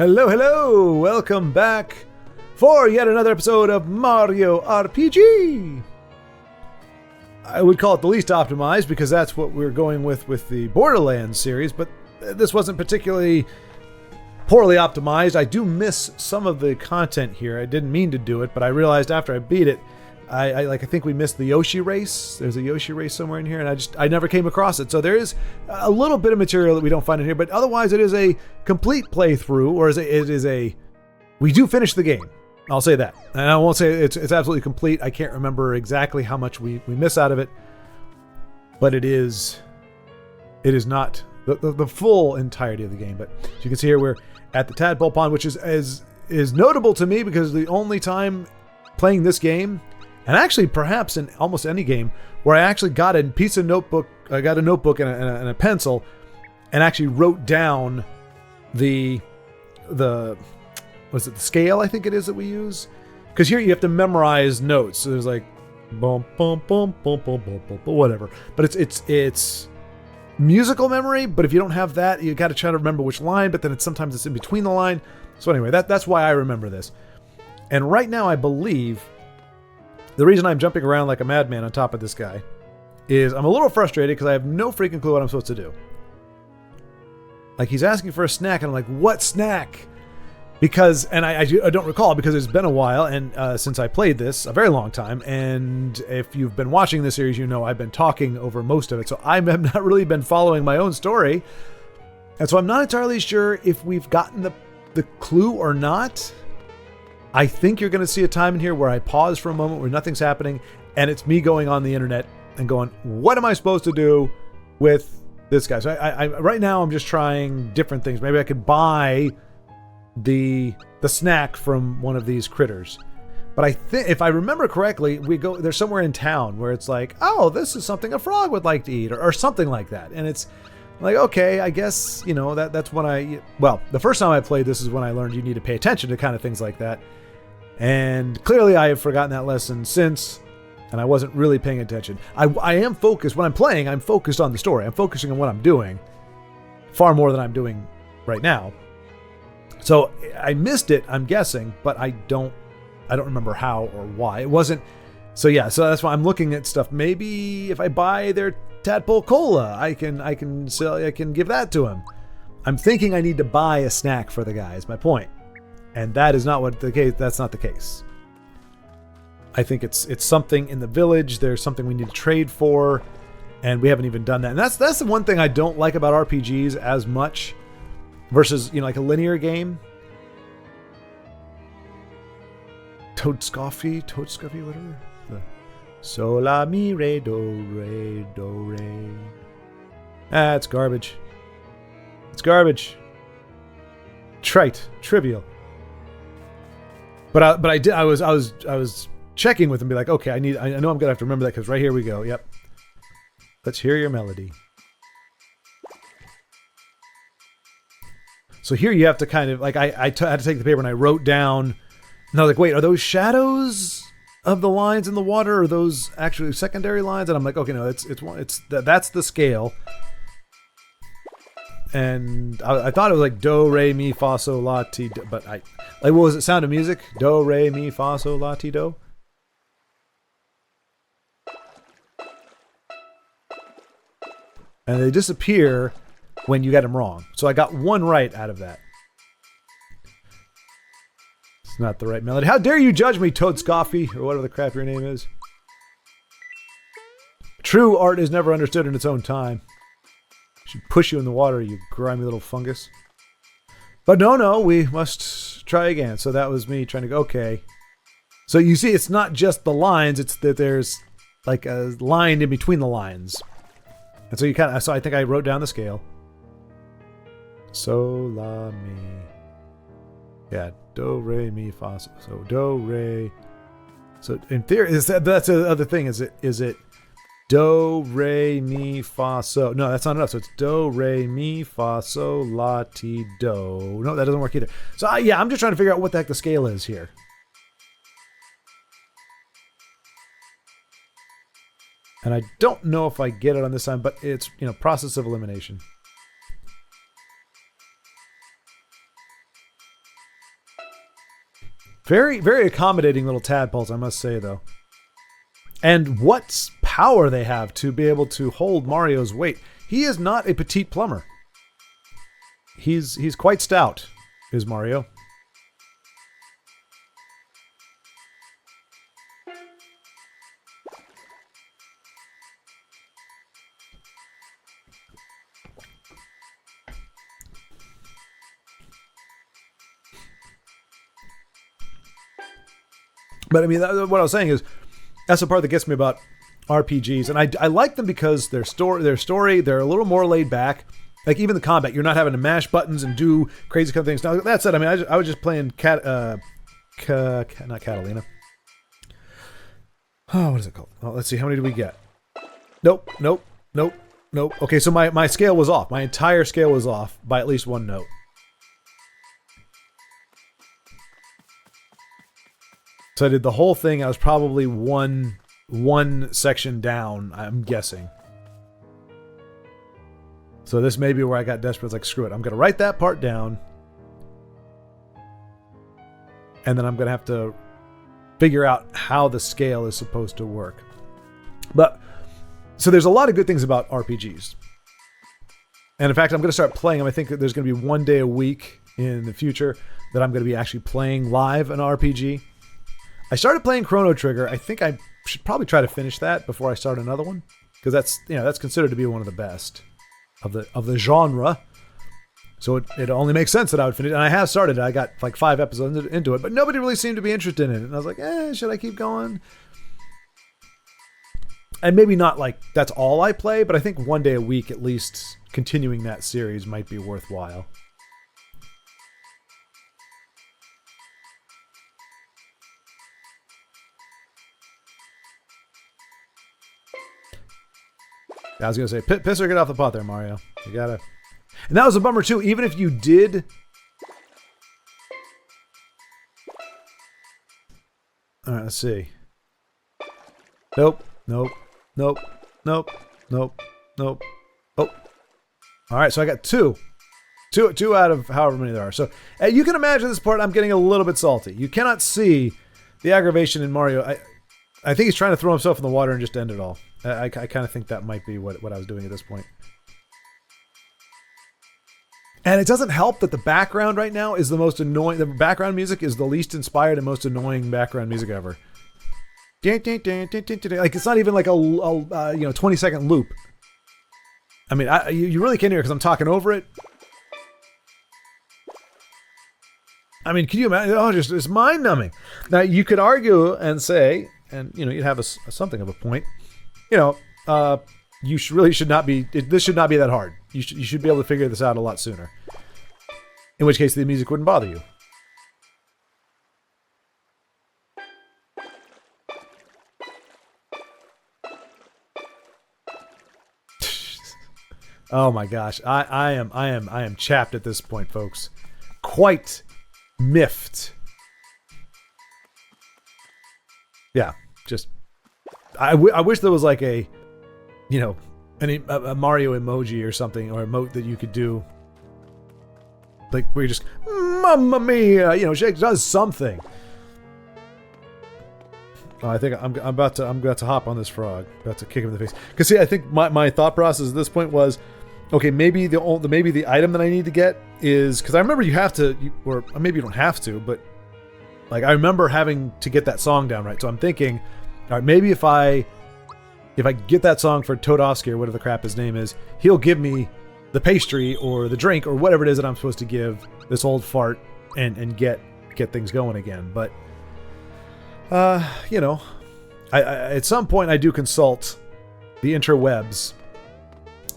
Hello, hello! Welcome back for yet another episode of Mario RPG! I would call it the least optimized because that's what we're going with the Borderlands series, but this wasn't particularly poorly optimized. I do miss some of the content here. I didn't mean to do it, but I realized after I beat it, I think we missed the Yoshi race. There's a Yoshi race somewhere in here, and I never came across it. So there is a little bit of material that we don't find in here, but otherwise it is a complete playthrough, or we do finish the game. I'll say that. And I won't say it's absolutely complete. I can't remember exactly how much we miss out of it, but it is not the full entirety of the game. But as you can see here, we're at the Tadpole Pond, which is notable to me because the only time playing this game, and actually perhaps in almost any game, where I actually got a piece of notebook, I got a notebook and a pencil, and actually wrote down the was it the scale, I think it is, that we use? Because here you have to memorize notes. So there's like bum bum bum bum bum bum bum, whatever. But it's musical memory. But if you don't have that, you got to try to remember which line. But then sometimes it's in between the line. So anyway, that's why I remember this. And right now, I believe the reason I'm jumping around like a madman on top of this guy is I'm a little frustrated because I have no freaking clue what I'm supposed to do. Like, he's asking for a snack, and I'm like, what snack? Because, and I don't recall because it's been a while and since I played this, a very long time. And if you've been watching this series, you know I've been talking over most of it. So I have not really been following my own story. And so I'm not entirely sure if we've gotten the clue or not. I think you're going to see a time in here where I pause for a moment where nothing's happening. And it's me going on the internet and going, what am I supposed to do with this guy? So I right now I'm just trying different things. Maybe I could buy the snack from one of these critters, but I think if I remember correctly, there's somewhere in town where it's like, oh, this is something a frog would like to eat, or something like that. And it's like, okay, I guess, you know, that's when the first time I played this is when I learned you need to pay attention to kind of things like that. And clearly I have forgotten that lesson since, and I wasn't really paying attention. I am focused when I'm playing. I'm focused on the story. I'm focusing on what I'm doing far more than I'm doing right now. So I missed it, I'm guessing, but I don't remember how or why. It wasn't. So yeah, so that's why I'm looking at stuff. Maybe if I buy their Tadpole Cola, I can give that to him. I'm thinking I need to buy a snack for the guy, is my point. And that is not the case. That's not the case. I think it's something in the village. There's something we need to trade for, and we haven't even done that. And that's the one thing I don't like about RPGs as much. Versus, like a linear game. Toadscoffy, whatever. Sol, la, mi, re, do, re. Ah, it's garbage. It's garbage. Trite, trivial. But I was checking with him, be like, okay, I know I'm gonna have to remember that because right here we go. Yep. Let's hear your melody. So here you have to kind of, like, I had to take the paper and I wrote down, and I was like, wait, are those shadows of the lines in the water, or are those actually secondary lines? And I'm like, okay, no, that's the scale. And I thought it was like do, re, mi, fa, sol, la, ti, do, but what was it, Sound of Music? Do, re, mi, fa, sol, la, ti, do? And they disappear when you get them wrong. So I got one right out of that. It's not the right melody. How dare you judge me, Toadscoffy, or whatever the crap your name is. True art is never understood in its own time. Should push you in the water, you grimy little fungus. But no, we must try again. So that was me trying to go, okay. So you see, it's not just the lines, it's that there's like a line in between the lines. And so so I think I wrote down the scale. So, la, mi. Yeah, do, re, mi, fa, so do, re. So in theory, that's the other thing. Is it do, re, mi, fa, so? No, that's not enough. So it's do, re, mi, fa, so, la, ti, do. No, that doesn't work either. So I'm just trying to figure out what the heck the scale is here. And I don't know if I get it on this time, but it's, process of elimination. Very, very accommodating little tadpoles, I must say, though. And what power they have to be able to hold Mario's weight. He is not a petite plumber. He's quite stout, is Mario. But I mean, what I was saying is, that's the part that gets me about RPGs, and I like them because their story, they're a little more laid back. Like even the combat, you're not having to mash buttons and do crazy kind of things. Now that said, I mean, I was just playing not Catalina. Oh, what is it called? Oh, let's see, how many do we get? Nope. Okay, so my scale was off. My entire scale was off by at least one note. So I did the whole thing. I was probably one section down, I'm guessing. So this may be where I got desperate. It's like, screw it. I'm going to write that part down. And then I'm going to have to figure out how the scale is supposed to work. But, so there's a lot of good things about RPGs. And in fact, I'm going to start playing them. I think that there's going to be one day a week in the future that I'm going to be actually playing live an RPG. I started playing Chrono Trigger. I think I should probably try to finish that before I start another one, because that's considered to be one of the best of the genre. So it only makes sense that I would finish. And I have started it. I got like 5 episodes into it, but nobody really seemed to be interested in it. And I was like, should I keep going? And maybe not like that's all I play, but I think one day a week at least continuing that series might be worthwhile. I was going to say, piss or get off the pot there, Mario. You gotta... And that was a bummer, too. Even if you did... Alright, let's see. Nope. Oh. Alright, so I got two. Two out of however many there are. So, you can imagine this part, I'm getting a little bit salty. You cannot see the aggravation in Mario. I think he's trying to throw himself in the water and just end it all. I kind of think that might be what I was doing at this point. And it doesn't help that the background right now is the most annoying. The background music is the least inspired and most annoying background music ever. Like it's not even like a 20-second loop. I mean, you really can't hear it because I'm talking over it. I mean, can you imagine? Oh, it's mind-numbing. Now you could argue and say, and you'd have something of a point. You should not be. This should not be that hard. You should be able to figure this out a lot sooner. In which case, the music wouldn't bother you. Oh my gosh, I am chapped at this point, folks. Quite miffed. Yeah, just I wish there was like a Mario emoji or something, or emote that you could do, like where you just Mamma Mia, Shake does something. Oh, I think I'm about to hop on this frog, about to kick him in the face. Because see, I think my thought process at this point was, okay, maybe the item that I need to get is, because I remember you have to, or maybe you don't have to, but like I remember having to get that song down right. So I'm thinking, all right, maybe if I get that song for Todovsky or whatever the crap his name is, he'll give me the pastry or the drink or whatever it is that I'm supposed to give this old fart and get things going again. But I at some point I do consult the interwebs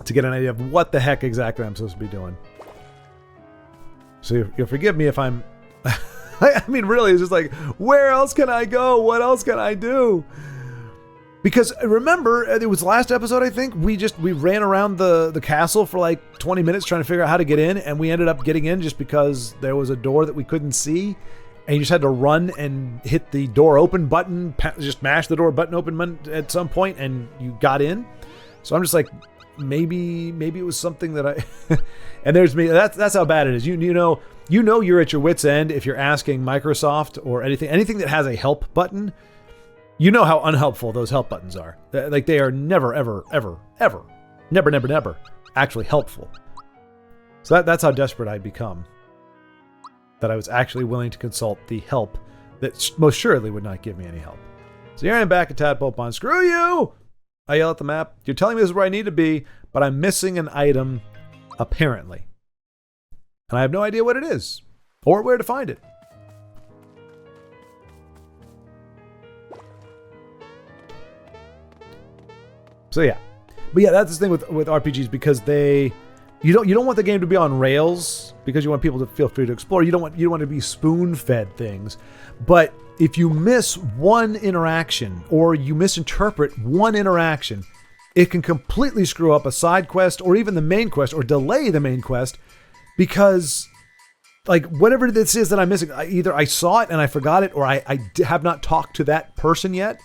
to get an idea of what the heck exactly I'm supposed to be doing. So you'll forgive me if I'm I mean, really, it's just like, where else can I go? What else can I do? Because remember, it was last episode, I think, we ran around the castle for like 20 minutes trying to figure out how to get in, and we ended up getting in just because there was a door that we couldn't see, and you just had to run and hit the door open button, just mash the door button open at some point, and you got in. So I'm just like, maybe it was something that I... And there's me. That's how bad it is. you're at your wit's end if you're asking Microsoft or anything that has a help button. You know how unhelpful those help buttons are. Like, they are never, ever, ever, ever, never, never, never actually helpful. So that's how desperate I'd become. That I was actually willing to consult the help that most surely would not give me any help. So here I am back at Tadpole Pond. Screw you! I yell at the map. You're telling me this is where I need to be, but I'm missing an item, apparently. And I have no idea what it is, or where to find it. So yeah. But yeah, that's the thing with RPGs, because you don't want the game to be on rails, because you want people to feel free to explore. You don't want to be spoon-fed things. But if you miss one interaction, or you misinterpret one interaction, it can completely screw up a side quest, or even the main quest, or delay the main quest, because, like, whatever this is that I'm missing, either I saw it and I forgot it, or I have not talked to that person yet.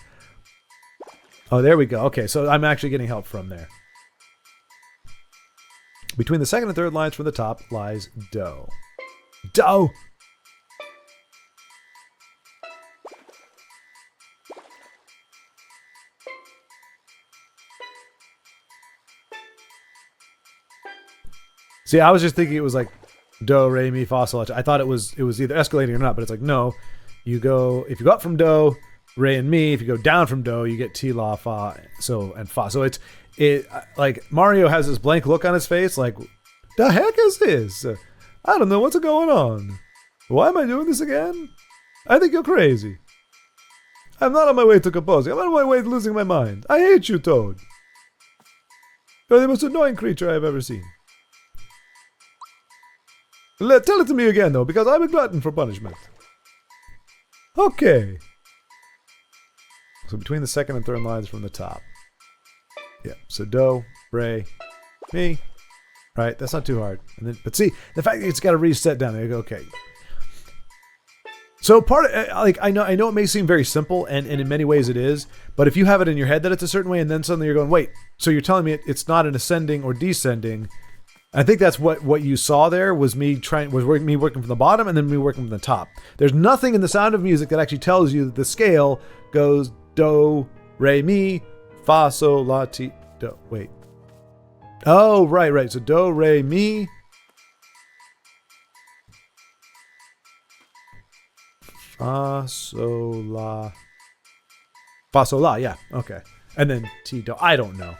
Oh, there we go. Okay, so I'm actually getting help from there. Between the second and third lines from the top lies dough. Dough! See, I was just thinking it was like do, re, mi, fa, sol, la, ti. I thought it was either escalating or not, but it's like, no. If you go up from do, re and mi. If you go down from do, you get ti, la, fa, so, and fa. So it like Mario has this blank look on his face, like, the heck is this? I don't know what's going on. Why am I doing this again? I think you're crazy. I'm not on my way to composing. I'm on my way to losing my mind. I hate you, Toad. You're the most annoying creature I've ever seen. Tell it to me again, though, because I'm a glutton for punishment. Okay. So between the second and third lines from the top. Yeah, so do, re, mi. Right, that's not too hard. And then, but see, the fact that it's got to reset down there, you go, okay. So part of, like, I know it may seem very simple, and in many ways it is, but if you have it in your head that it's a certain way, and then suddenly you're going, wait, so you're telling me it's not an ascending or descending. I think that's what you saw there was me working from the bottom and then me working from the top. There's nothing in the Sound of Music that actually tells you that the scale goes do, re, mi, fa, sol, la, ti, do. Wait. Oh, right. So do, re, mi. Fa, sol, la. Fa, sol, la, yeah. Okay. And then ti, do. I don't know.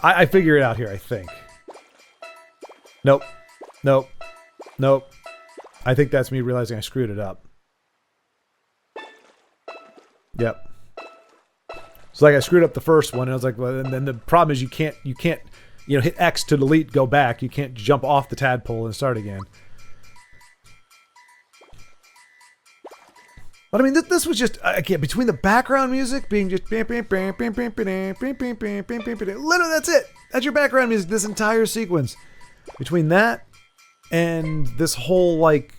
I figure it out here, I think. Nope. I think that's me realizing I screwed it up. Yep. So like I screwed up the first one, and I was like, well, and then the problem is you can't, hit X to delete, go back. You can't jump off the tadpole and start again. But I mean, this was just, again, between the background music being just literally that's it. That's your background music, this entire sequence. Between that and this whole, like,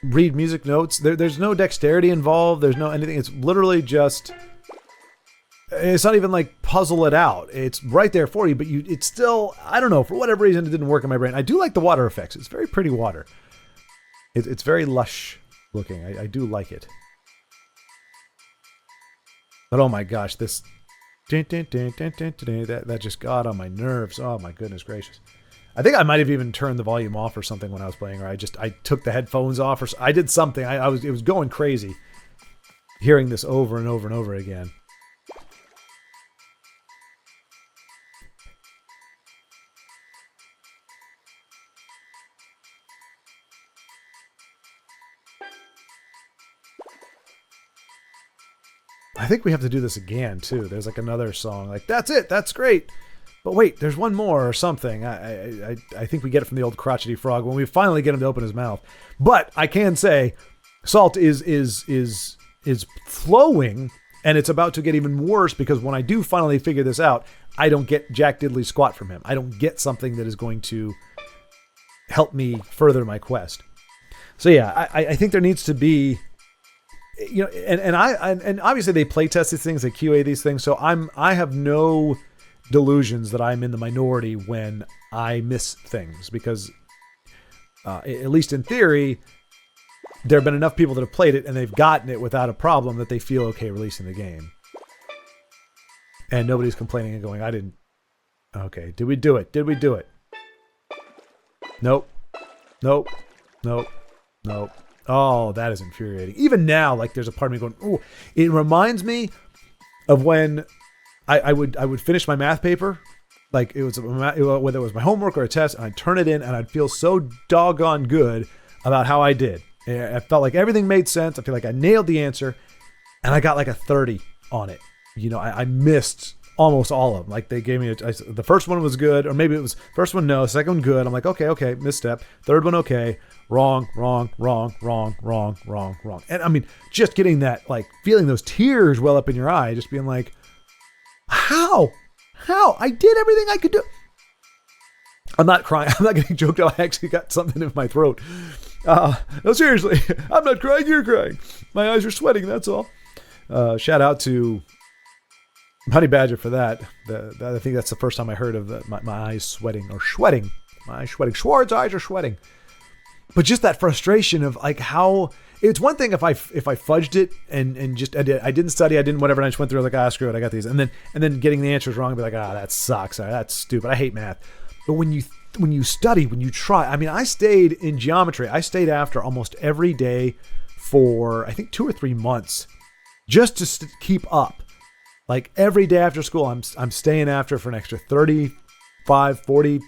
read music notes, there's no dexterity involved. There's no anything. It's literally just, it's not even like puzzle it out. It's right there for you, but it's still, I don't know, for whatever reason, it didn't work in my brain. I do like the water effects. It's very pretty water. It's very lush looking. I do like it. But oh my gosh, this, that just got on my nerves. Oh my goodness gracious. I think I might have even turned the volume off or something when I was playing, or I took the headphones off, or I did something. It was going crazy hearing this over and over and over again. I think we have to do this again too. There's like another song, like, that's it, that's great. But wait, there's one more or something. I think we get it from the old crotchety frog when we finally get him to open his mouth. But I can say, Salt is flowing, and it's about to get even worse because when I do finally figure this out, I don't get jack diddly squat from him. I don't get something that is going to help me further my quest. So yeah, I think there needs to be, and obviously they play test these things, they QA these things. So I have no delusions that I'm in the minority when I miss things, because at least in theory, there have been enough people that have played it and they've gotten it without a problem that they feel okay releasing the game. And nobody's complaining and going, I didn't. Okay, did we do it? Did we do it? Nope. Nope. Nope. Nope. Oh, that is infuriating. Even now, like, there's a part of me going, oh, it reminds me of when I would finish my math paper. Like, whether it was my homework or a test, and I'd turn it in and I'd feel so doggone good about how I did. I felt like everything made sense. I feel like I nailed the answer, and I got like a 30 on it. You know, I missed almost all of them. Like, they gave me the first one was good, or maybe it was first one no, second one good. I'm like, okay, misstep. Third one okay, wrong. And I mean, just getting that, like, feeling those tears well up in your eye, just being like, how I did everything I could do. I'm not crying. I'm not getting joked out. I actually got something in my throat. No, seriously, I'm not crying. You're crying. My eyes are sweating. That's all. Shout out to Honey Badger for that. I think that's the first time I heard of my eyes sweating or sweating. My eyes sweating. Schwartz's eyes are sweating. But just that frustration of, like, how it's one thing if I fudged it and just I didn't study, I didn't whatever, and I just went through like, screw it, I got these, and then getting the answers wrong and be like, that sucks, that's stupid, I hate math. But when you study, when you try, I mean, I stayed in geometry. I stayed after almost every day for I think 2 or 3 months just to keep up. Like, every day after school, I'm staying after for an extra 35, 40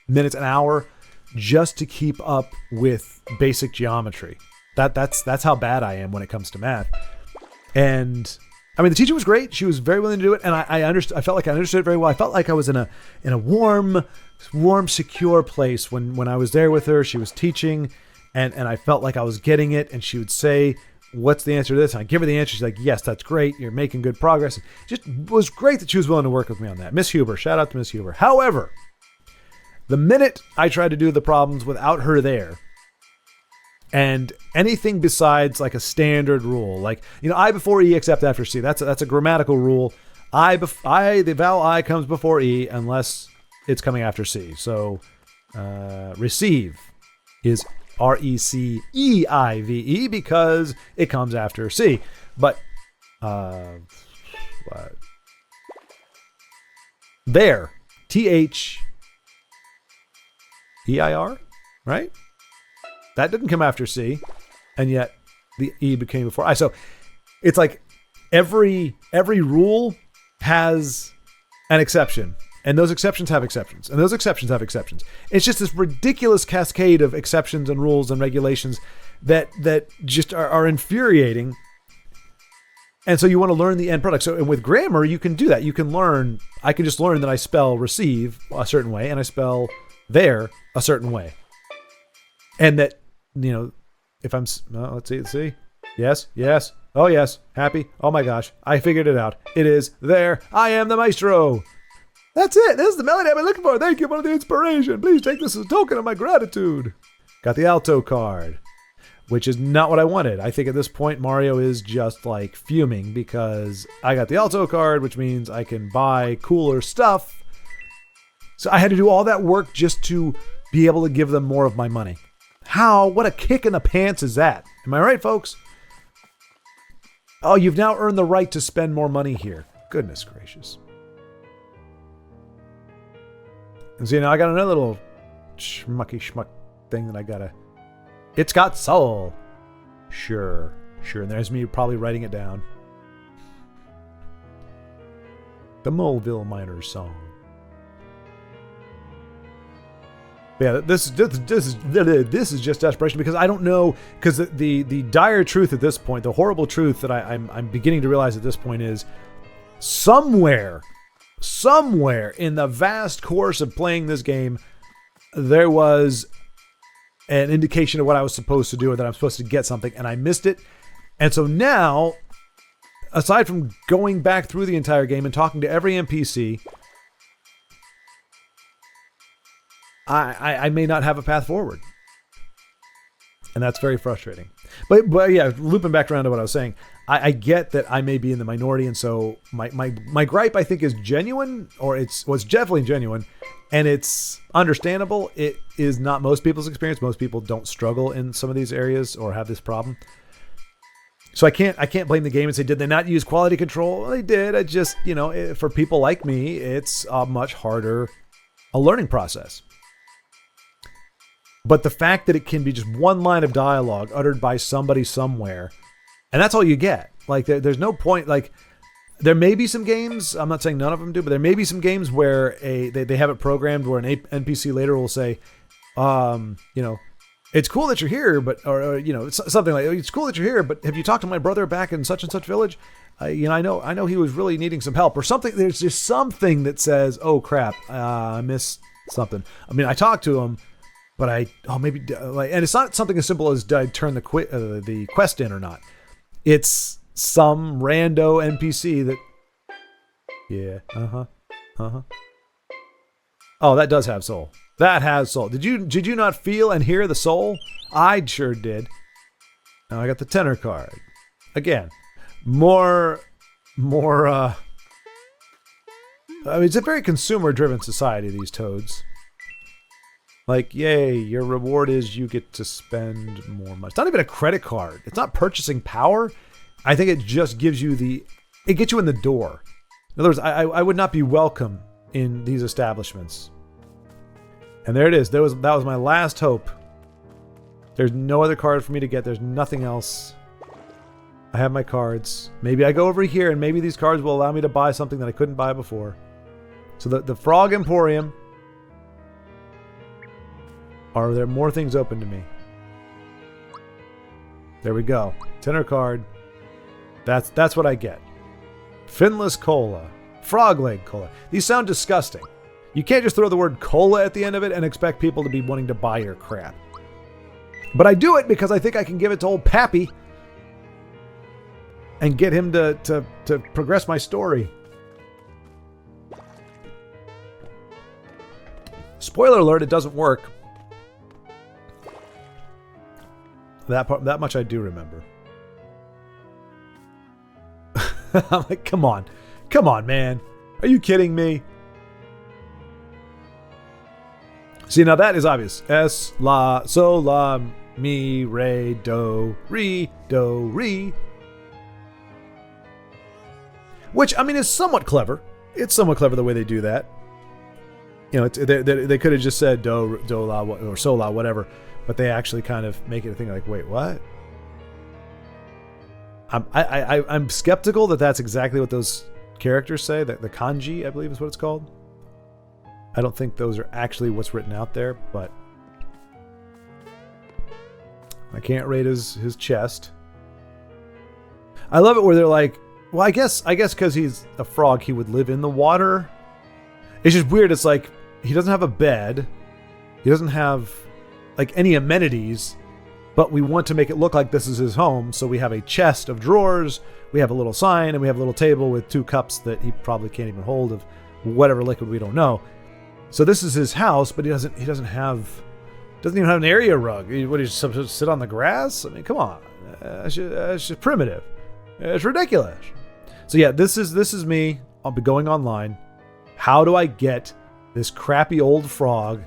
minutes, an hour, just to keep up with basic geometry. That's how bad I am when it comes to math. And I mean, the teacher was great. She was very willing to do it, and I understood. I felt like I understood it very well. I felt like I was in a warm, secure place when I was there with her. She was teaching, and I felt like I was getting it. And she would say, "What's the answer to this?" And I give her the answer. She's like, "Yes, that's great. You're making good progress." It just was great that she was willing to work with me on that. Miss Huber, shout out to Miss Huber. However, the minute I tried to do the problems without her there, and anything besides like a standard rule, like, you know, I before E except after C. That's a grammatical rule. The vowel I comes before E unless it's coming after C. So receive is RECEIVE because it comes after C. But there, THEIR, right? That didn't come after C, and yet the E became before I. So it's like every rule has an exception, and those exceptions have exceptions, and those exceptions have exceptions. It's just this ridiculous cascade of exceptions and rules and regulations that just are infuriating. And so you want to learn the end product. So, and with grammar, you can do that. You can learn. I can just learn that I spell receive a certain way, and I spell there a certain way, and that, you know, if I'm, let's see, yes, oh yes, happy, oh my gosh, I figured it out. It is there. I am the maestro. That's it. This is the melody I've been looking for. Thank you for the inspiration. Please take this as a token of my gratitude. Got the alto card, which is not what I wanted. I think at this point Mario is just like fuming because I got the alto card, which means I can buy cooler stuff. So I had to do all that work just to be able to give them more of my money. How? What a kick in the pants is that? Am I right, folks? Oh, you've now earned the right to spend more money here. Goodness gracious. And so, you know, I got another little schmuck thing that I gotta... It's got soul. Sure. And there's me probably writing it down. The Moleville Miners song. Yeah, this is just desperation because I don't know, because the dire truth at this point, the horrible truth that I'm beginning to realize at this point is somewhere in the vast course of playing this game, there was an indication of what I was supposed to do or that I'm supposed to get something, and I missed it. And so now, aside from going back through the entire game and talking to every NPC, I may not have a path forward. And that's very frustrating. But yeah, looping back around to what I was saying, I get that I may be in the minority, and so my gripe, I think, is genuine, or it's definitely genuine, and it's understandable. It is not most people's experience. Most people don't struggle in some of these areas or have this problem. So I can't blame the game and say, did they not use quality control? Well, they did. I just, for people like me, it's a much harder a learning process. But the fact that it can be just one line of dialogue uttered by somebody somewhere, and that's all you get. Like, there's no point. Like, there may be some games, I'm not saying none of them do, but there may be some games where they have it programmed where an NPC later will say, it's cool that you're here, but, or it's something like, it's cool that you're here, but have you talked to my brother back in such and such village? I know he was really needing some help, or something. There's just something that says, oh crap, I missed something. I mean, I talked to him, but and it's not something as simple as did I turn the quest in or not. It's some rando NPC that, Oh, that does have soul. That has soul. Did you not feel and hear the soul? I sure did. Now I got the tenor card. Again, more. I mean, it's a very consumer-driven society, these toads. Like, yay, your reward is you get to spend more money. It's not even a credit card. It's not purchasing power. I think it just gives you it gets you in the door. In other words, I would not be welcome in these establishments. And there it is. That was my last hope. There's no other card for me to get. There's nothing else. I have my cards. Maybe I go over here and maybe these cards will allow me to buy something that I couldn't buy before. So the Frog Emporium. Are there more things open to me? There we go. Tenor card. That's what I get. Finless cola. Frog leg cola. These sound disgusting. You can't just throw the word cola at the end of it and expect people to be wanting to buy your crap. But I do it because I think I can give it to old Pappy and get him to progress my story. Spoiler alert, it doesn't work. That much I do remember. I'm like, come on, man. Are you kidding me? See, now that is obvious. Es, la, so, la, mi, re, do, re, do, re. Which, I mean, is somewhat clever. It's somewhat clever the way they do that. They could have just said do, la, or so, la, whatever. But they actually kind of make it a thing like, wait, what? I'm skeptical that that's exactly what those characters say. That the kanji, I believe, is what it's called. I don't think those are actually what's written out there, but I can't rate his chest. I love it where they're like, well, I guess because he's a frog, he would live in the water. It's just weird. It's like he doesn't have a bed. He doesn't have like any amenities, but we want to make it look like this is his home. So we have a chest of drawers, we have a little sign, and we have a little table with 2 cups that he probably can't even hold of whatever liquid we don't know. So this is his house, but he doesn't even have an area rug. What, he's supposed to sit on the grass? I mean, come on. It's just primitive. It's ridiculous. So yeah, this is me. I'll be going online. How do I get this crappy old frog?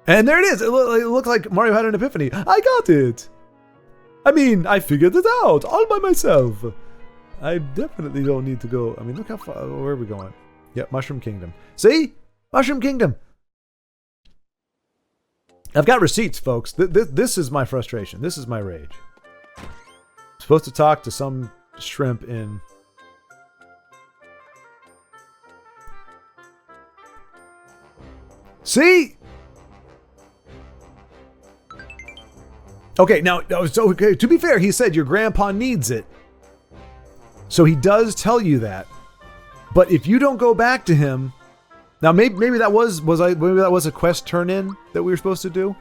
And there it is. It looked like Mario had an epiphany. I got it. I mean, I figured it out all by myself. I definitely don't need to go. I mean, look how far. Where are we going? Yep, Mushroom Kingdom. See? Mushroom Kingdom. I've got receipts, folks. This is my frustration. This is my rage. I'm supposed to talk to some shrimp in... See? Okay, now, so okay, to be fair, he said your grandpa needs it. So he does tell you that. But if you don't go back to him... Now, maybe that was a quest turn-in that we were supposed to do?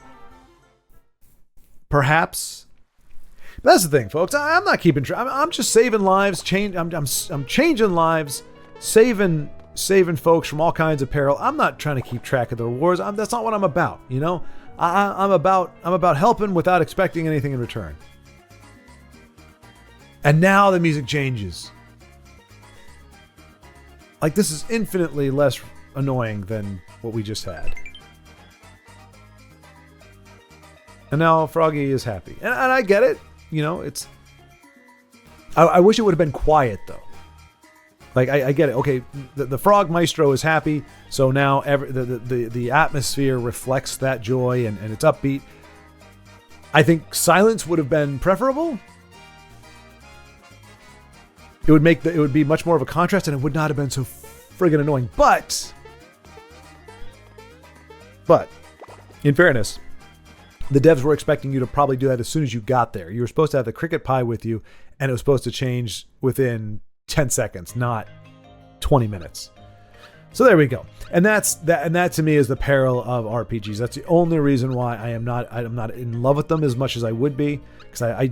Perhaps. But that's the thing, folks. I'm not keeping track. I'm just saving lives. I'm changing lives. Saving folks from all kinds of peril. I'm not trying to keep track of the rewards. That's not what I'm about, you know? I'm about helping without expecting anything in return. And now the music changes. Like, this is infinitely less annoying than what we just had. And now Froggy is happy. And I get it. You know, it's... I wish it would have been quiet, though. Like, I get it. Okay, the Frog Maestro is happy, so now the atmosphere reflects that joy and it's upbeat. I think silence would have been preferable. It would be much more of a contrast, and it would not have been so friggin' annoying. But in fairness, the devs were expecting you to probably do that as soon as you got there. You were supposed to have the cricket pie with you, and it was supposed to change within 10 seconds, not 20 minutes. So there we go. And that to me is the peril of RPGs. That's the only reason why I'm not in love with them as much as I would be, because I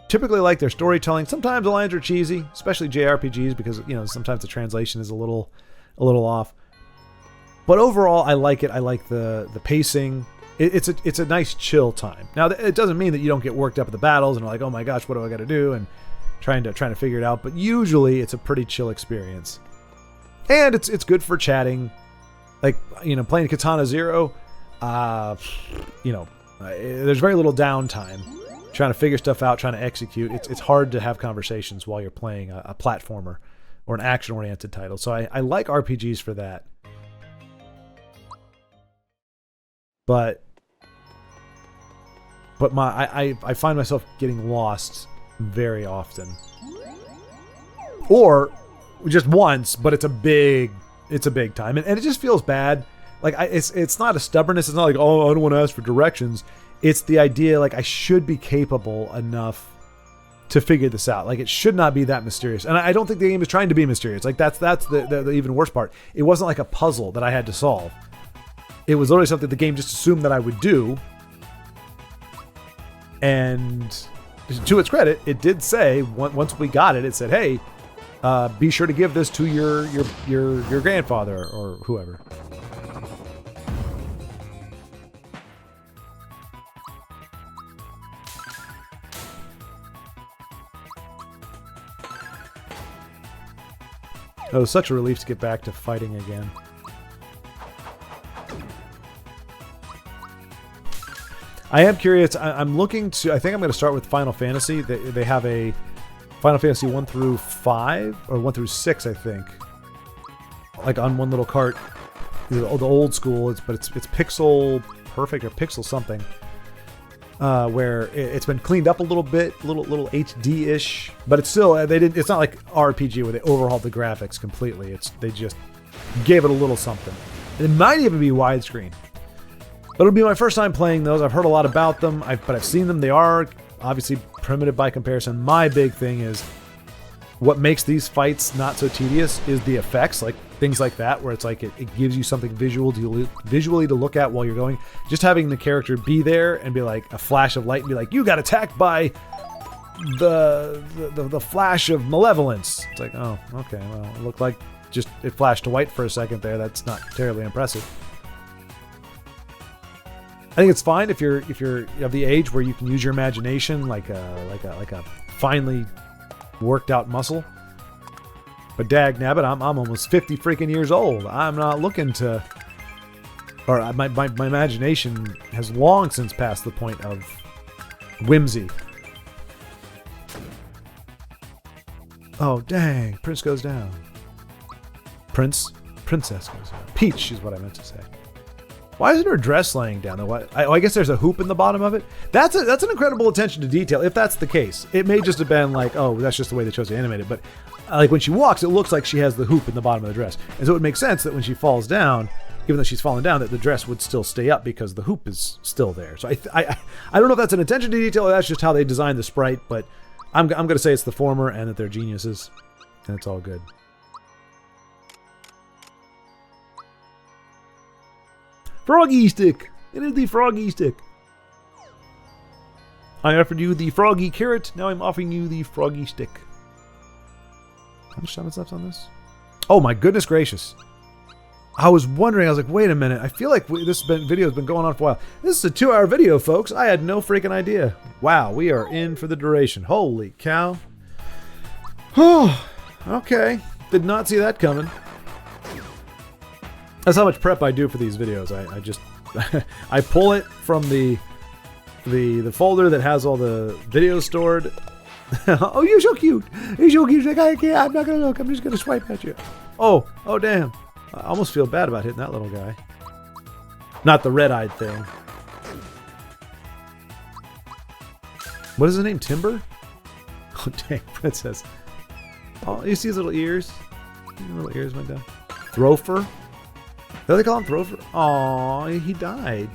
typically like their storytelling. Sometimes the lines are cheesy, especially JRPGs, because sometimes the translation is a little off. But overall, I like it. I like the pacing. It's a nice chill time. Now, it doesn't mean that you don't get worked up at the battles and are like, oh my gosh, what do I got to do? And trying to figure it out. But usually it's a pretty chill experience. And it's good for chatting. Like, playing Katana Zero, there's very little downtime. Trying to figure stuff out, trying to execute. It's hard to have conversations while you're playing a platformer or an action-oriented title. So I like RPGs for that. But I find myself getting lost very often. Or just once, but it's a big time. And it just feels bad. Like, it's not a stubbornness. It's not like, oh, I don't want to ask for directions. It's the idea, like, I should be capable enough to figure this out. Like, it should not be that mysterious. And I don't think the game is trying to be mysterious. Like, that's the even worse part. It wasn't like a puzzle that I had to solve. It was literally something the game just assumed that I would do. And to its credit, it did say, once we got it, it said, hey, be sure to give this to your grandfather or whoever. It was such a relief to get back to fighting again. I am curious. I'm looking to... I think I'm going to start with Final Fantasy. They have a Final Fantasy 1 through 5, or 1 through 6, I think. Like on one little cart. The old school, but it's Pixel Perfect or Pixel something. Where it's been cleaned up a little bit, little HD-ish, but it's still it's not like RPG where they overhauled the graphics completely. They just gave it a little something. It might even be widescreen. But it'll be my first time playing those. I've heard a lot about them, but I've seen them. They are obviously primitive by comparison. My big thing is what makes these fights not so tedious is the effects, like things like that, where it's like it gives you something visually to look at while you're going. Just having the character be there and be like a flash of light and be like, you got attacked by the flash of malevolence. It's like, oh, okay, well, it looked like just it flashed to white for a second there. That's not terribly impressive. I think it's fine if you're of the age where you can use your imagination like a finely worked out muscle. But dag nabbit, I'm almost 50 freaking years old. I'm not looking to... Or my imagination has long since passed the point of whimsy. Oh, dang. Prince goes down. Princess goes down. Peach is what I meant to say. Why isn't her dress laying down? I guess there's a hoop in the bottom of it. That's an incredible attention to detail, if that's the case. It may just have been like, oh, that's just the way they chose to animate it. But like when she walks, it looks like she has the hoop in the bottom of the dress. And so it makes sense that when she falls down, even though she's fallen down, that the dress would still stay up because the hoop is still there. So I don't know if that's an attention to detail or that's just how they designed the sprite, but I'm going to say it's the former and that they're geniuses. And it's all good. Froggy stick! It is the froggy stick. I offered you the froggy carrot, now I'm offering you the froggy stick. How much time is left on this? Oh my goodness gracious. I was wondering, I was like, wait a minute. I feel like video has been going on for a while. This is a 2-hour video, folks. I had no freaking idea. Wow, we are in for the duration. Holy cow. Oh, okay. Did not see that coming. That's how much prep I do for these videos. I just, I pull it from the folder that has all the videos stored. Oh, you're so cute. You're so cute. Like, I'm not going to look. I'm just going to swipe at you. Oh, damn. I almost feel bad about hitting that little guy. Not the red-eyed thing. What is his name? Timber? Oh, dang, princess. Oh, you see his little ears? His little ears went down. Throfer? What do they call him? Throfer? Oh, he died.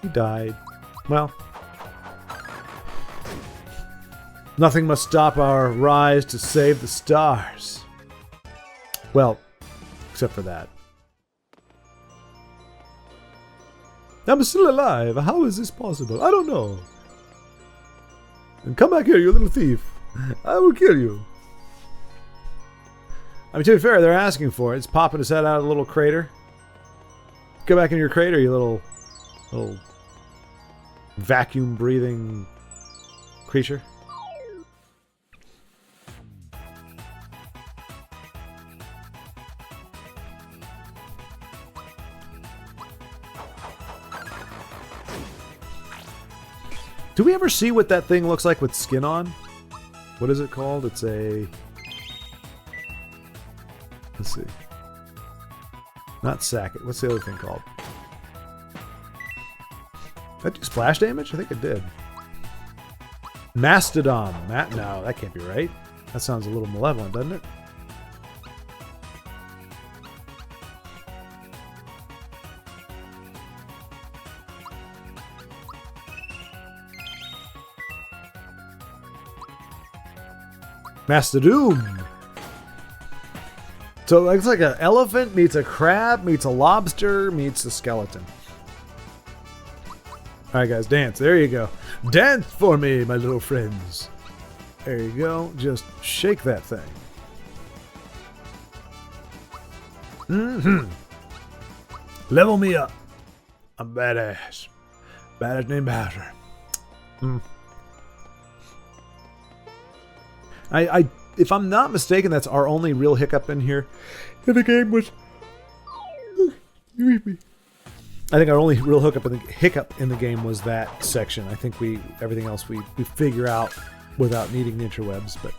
He died. Well. Nothing must stop our rise to save the stars. Well, except for that. I'm still alive. How is this possible? I don't know. And come back here, you little thief. I will kill you. I mean, to be fair, they're asking for it. It's popping his head out of the little crater. Go back into your crater, you little vacuum-breathing creature. Do we ever see what that thing looks like with skin on? What is it called? It's a... Let's see. Not sacket. What's the other thing called? Did that do splash damage? I think it did. Mastodon. No, that can't be right. That sounds a little malevolent, doesn't it? Mastodon. So it looks like an elephant meets a crab meets a lobster meets a skeleton. Alright guys, dance. There you go. Dance for me, my little friends. There you go. Just shake that thing. Level me up. I'm badass. Badass named Bowser. If I'm not mistaken, that's our only real hiccup in here. In the game was... I think our only real hiccup in the game was that section. I think everything else we figure out without needing the interwebs, but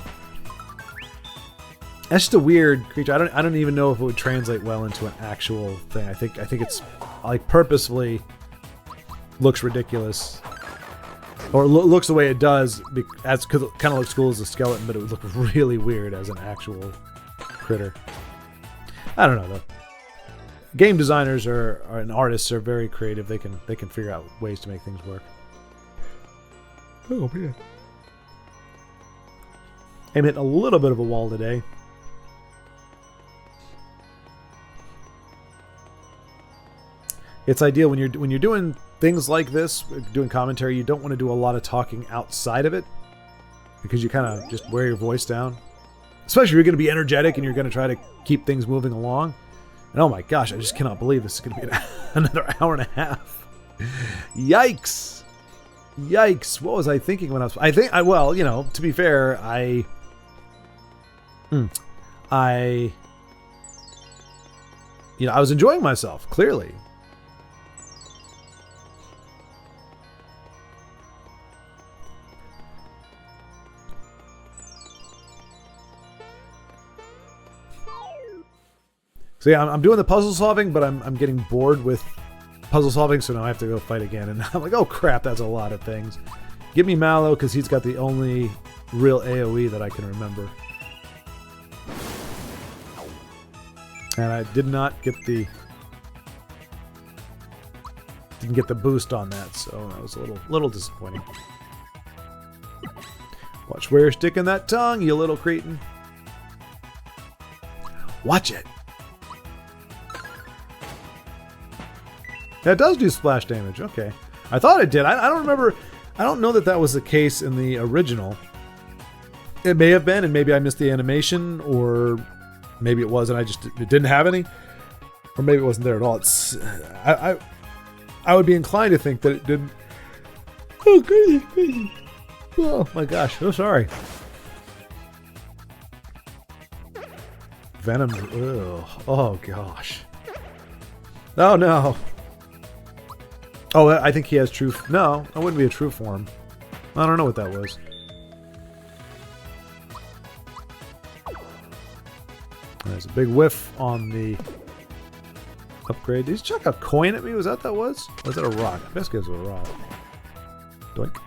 that's just a weird creature. I don't even know if it would translate well into an actual thing. I think it's like purposefully looks ridiculous. Or looks the way it does, because it kind of looks cool as a skeleton, but it would look really weird as an actual critter. I don't know though. Game designers and artists are very creative. They can figure out ways to make things work. Oh man, I'm hitting a little bit of a wall today. It's ideal when you're doing things like this, doing commentary. You don't want to do a lot of talking outside of it because you kind of just wear your voice down. Especially if you're going to be energetic and you're going to try to keep things moving along. And oh my gosh, I just cannot believe this is going to be another hour and a half. Yikes! Yikes! What was I thinking when I was? Well, you know, to be fair, I was enjoying myself clearly. So yeah, I'm doing the puzzle solving, but I'm getting bored with puzzle solving, so now I have to go fight again. And I'm like, oh crap, that's a lot of things. Give me Mallow, because he's got the only real AoE that I can remember. And I did not get the... Didn't get the boost on that, so that was a little disappointing. Watch where you're sticking that tongue, you little cretin. Watch it. Yeah, it does do splash damage. Okay. I thought it did. I don't remember. I don't know that was the case in the original. It may have been, and maybe I missed the animation, or maybe it was and it didn't have any. Or maybe it wasn't there at all. I would be inclined to think that it didn't. Oh, goodness. Oh, my gosh. So sorry. Venom. Ugh. Oh, gosh. Oh, no. Oh, I think he has true... No, that wouldn't be a true form. I don't know what that was. There's a big whiff on the upgrade. Did he chuck a coin at me? Was that what that was? Or was that a rock? I guess it was a rock. Doink.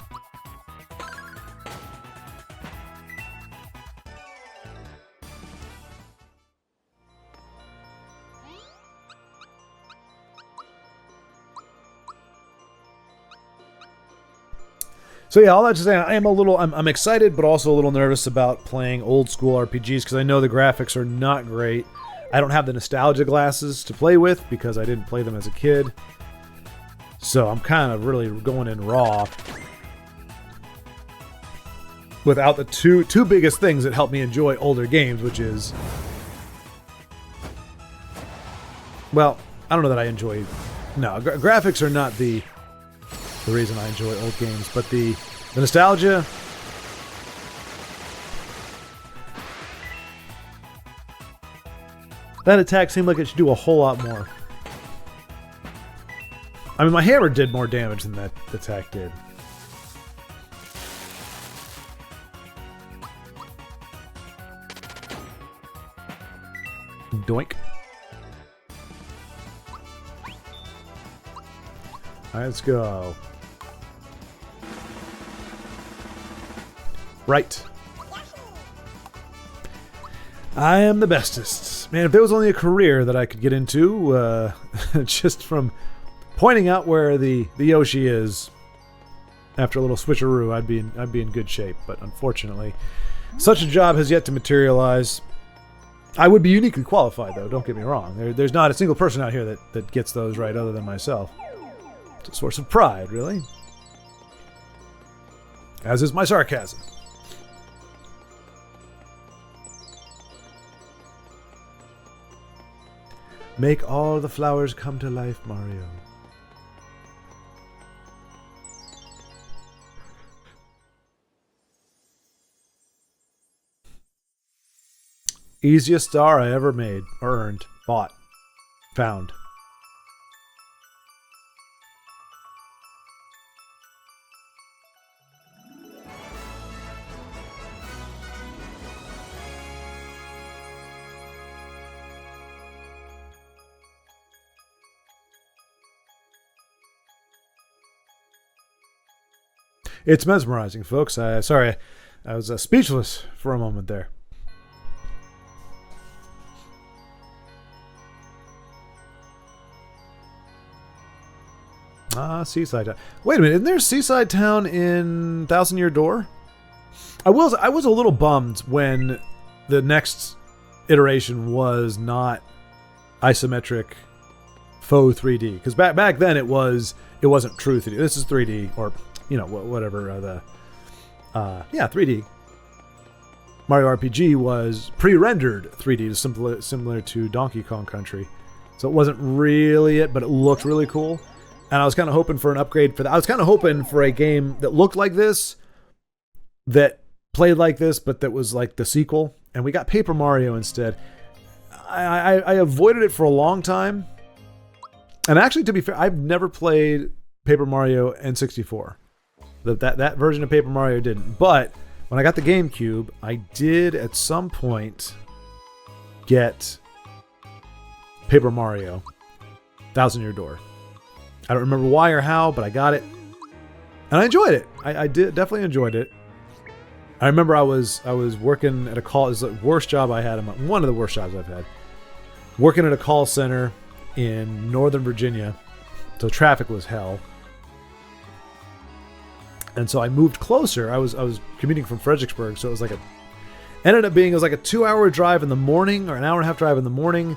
So yeah, all that to say, I'm excited, but also a little nervous about playing old school RPGs because I know the graphics are not great. I don't have the nostalgia glasses to play with because I didn't play them as a kid. So I'm kind of really going in raw without the two biggest things that help me enjoy older games, which is, well, I don't know that I enjoy. No, graphics are not the reason I enjoy old games, but the nostalgia. That attack seemed like it should do a whole lot more. I mean, my hammer did more damage than that attack did. Doink. Alright, let's go. Right. I am the bestest. Man, if there was only a career that I could get into, just from pointing out where the Yoshi is after a little switcheroo, I'd be in good shape. But unfortunately, such a job has yet to materialize. I would be uniquely qualified, though. Don't get me wrong. There's not a single person out here that gets those right other than myself. It's a source of pride, really. As is my sarcasm. Make all the flowers come to life, Mario. Easiest star I ever made, or earned, bought, found. It's mesmerizing, folks. Sorry, I was speechless for a moment there. Seaside Town. Wait a minute, isn't there a Seaside Town in Thousand Year Door? I was a little bummed when the next iteration was not isometric faux 3D, because back then it wasn't true 3D. This is 3D, or you know, whatever 3D. Mario RPG was pre-rendered 3D, similar to Donkey Kong Country, so it wasn't really it, but it looked really cool. And I was kind of hoping for an upgrade for that. I was kind of hoping for a game that looked like this, that played like this, but that was like the sequel. And we got Paper Mario instead. I avoided it for a long time. And actually, to be fair, I've never played Paper Mario N64. That version of Paper Mario didn't. But when I got the GameCube, I did at some point get Paper Mario Thousand Year Door. I don't remember why or how, but I got it. And I enjoyed it. I definitely enjoyed it. I remember I was working at a call. It was the worst job I had. One of the worst jobs I've had. Working at a call center in Northern Virginia. So traffic was hell. And so I moved closer. I was commuting from Fredericksburg, so it was like ended up being a 2-hour drive in the morning, or an hour and a half drive in the morning.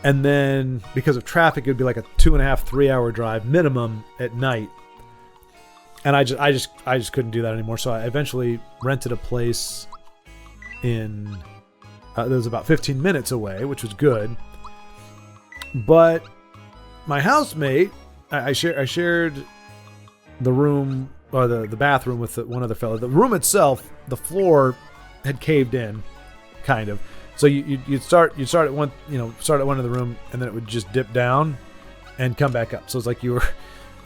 And then, because of traffic, it would be like a 2.5, 3-hour drive minimum at night. And I just couldn't do that anymore. So I eventually rented a place that was about 15 minutes away, which was good. But my housemate, I shared the room, or the bathroom with one other fellow. The room itself, the floor had caved in, kind of. So you'd start at one, start at one of the room, and then it would just dip down and come back up. So it's like you were,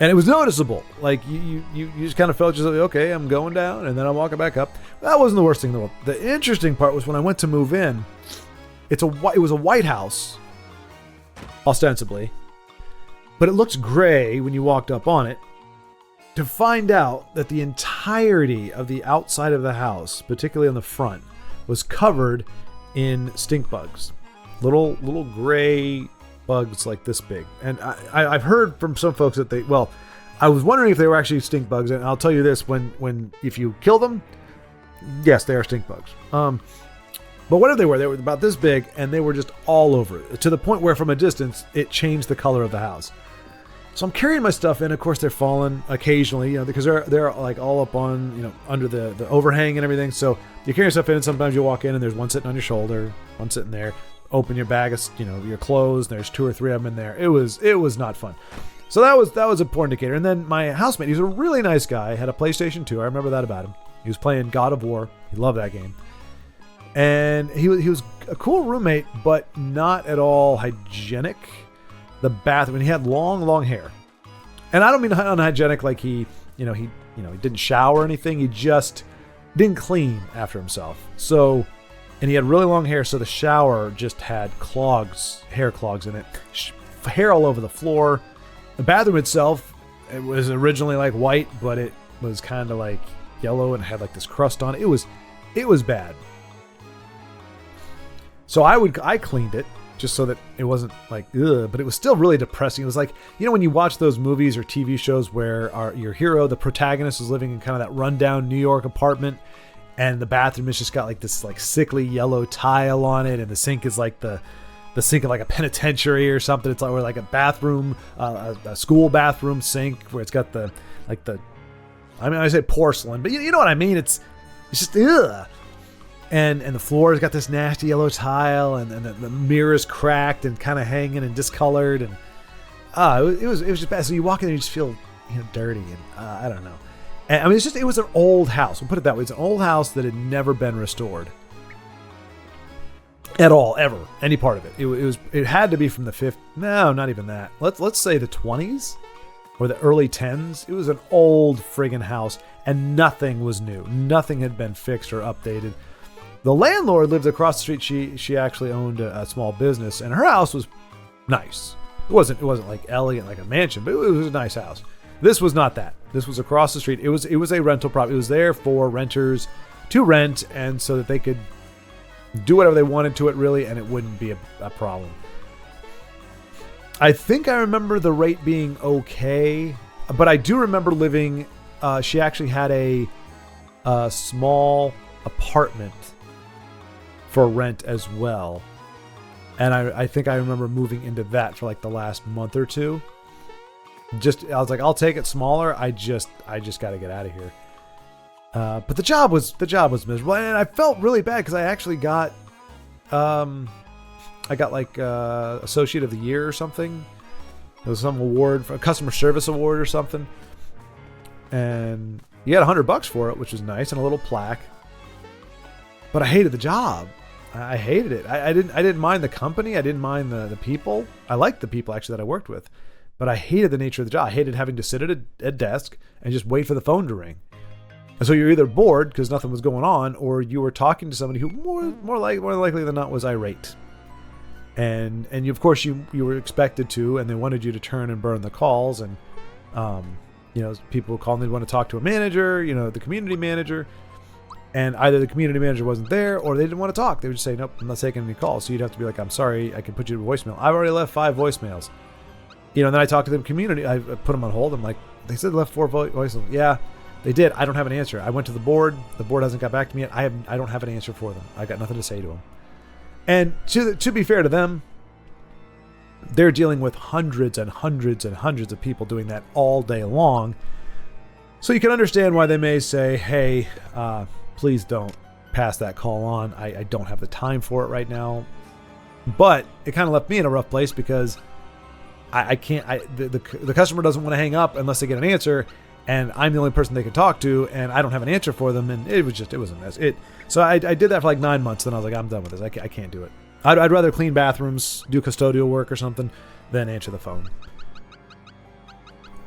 and it was noticeable. Like you just kind of felt just like, okay, I'm going down, and then I'm walking back up. That wasn't the worst thing in the world. The interesting part was when I went to move in. It was a white house, ostensibly, but it looked gray when you walked up on it. To find out that the entirety of the outside of the house, particularly on the front, was covered in stink bugs, little gray bugs like this big. And I've heard from some folks that I was wondering if they were actually stink bugs, and I'll tell you this: if you kill them, yes, they are stink bugs. But whatever they were about this big, and they were just all over it, to the point where from a distance it changed the color of the house. So I'm carrying my stuff in. Of course, they're falling occasionally, because they're like all up on, under the overhang and everything. So you carry your stuff in, and sometimes you walk in and there's one sitting on your shoulder, one sitting there. Open your bag of, your clothes. There's 2 or 3 of them in there. It was not fun. So that was a poor indicator. And then my housemate, he's a really nice guy. Had a PlayStation 2. I remember that about him. He was playing God of War. He loved that game. And he was a cool roommate, but not at all hygienic. The bathroom, and he had long hair. And I don't mean unhygienic like he didn't shower or anything. He just didn't clean after himself. So, and he had really long hair, so the shower just had hair clogs in it. Hair all over the floor. The bathroom itself, it was originally like white, but it was kind of like yellow and had like this crust on it. It was bad. So I cleaned it just so that it wasn't like, ugh, but it was still really depressing. It was like, when you watch those movies or TV shows where your hero, the protagonist, is living in kind of that rundown New York apartment, and the bathroom has just got like this like sickly yellow tile on it, and the sink is like the sink of like a penitentiary or something. It's like a bathroom, a school bathroom sink where it's got I say porcelain, but you know what I mean? It's just, ugh. And the floor's got this nasty yellow tile, and the mirror's cracked and kind of hanging and discolored, and it was just bad. So you walk in and you just feel dirty, and I don't know. And I mean, it was an old house. We'll put it that way. It's an old house that had never been restored at all, ever, any part of it. It had to be from the 50s. No, not even that. Let's say the 20s or the early 10s. It was an old friggin' house, and nothing was new. Nothing had been fixed or updated. The landlord lived across the street. She actually owned a small business, and her house was nice. It wasn't like elegant like a mansion, but it was a nice house. This was not that. This was across the street. It was a rental property. It was there for renters to rent, and so that they could do whatever they wanted to it, really, and it wouldn't be a problem. I think I remember the rate being okay, but I do remember living. She actually had a small apartment for rent as well, and I think I remember moving into that for like the last month or two. I was like, I'll take it smaller. I just got to get out of here. But the job was miserable, and I felt really bad because I actually got like Associate of the Year or something. It was some award, for a customer service award or something, and you got $100 for it, which was nice, and a little plaque. But I hated the job. I hated it. I didn't mind the company. I didn't mind the people. I liked the people actually that I worked with, but I hated the nature of the job. I hated having to sit at a desk and just wait for the phone to ring. And so you're either bored because nothing was going on, or you were talking to somebody who more likely than not was irate. And you, of course you were expected to, and they wanted you to turn and burn the calls. And people called and they'd want to talk to a manager, the community manager. And either the community manager wasn't there, or they didn't want to talk. They would just say, nope, I'm not taking any calls. So you'd have to be like, I'm sorry, I can put you to voicemail. I've already left 5 voicemails. And then I talked to the community. I put them on hold. I'm like, they said they left 4 voicemails. Yeah, they did. I don't have an answer. I went to the board. The board hasn't got back to me yet. I don't have an answer for them. I got nothing to say to them. And to be fair to them, they're dealing with hundreds and hundreds and hundreds of people doing that all day long. So you can understand why they may say, hey, please don't pass that call on. I don't have the time for it right now. But it kind of left me in a rough place because I can't. The customer doesn't want to hang up unless they get an answer, and I'm the only person they can talk to, and I don't have an answer for them, and it was a mess. So I did that for like 9 months. Then I was like, I'm done with this. I can't do it. I'd rather clean bathrooms, do custodial work or something, than answer the phone.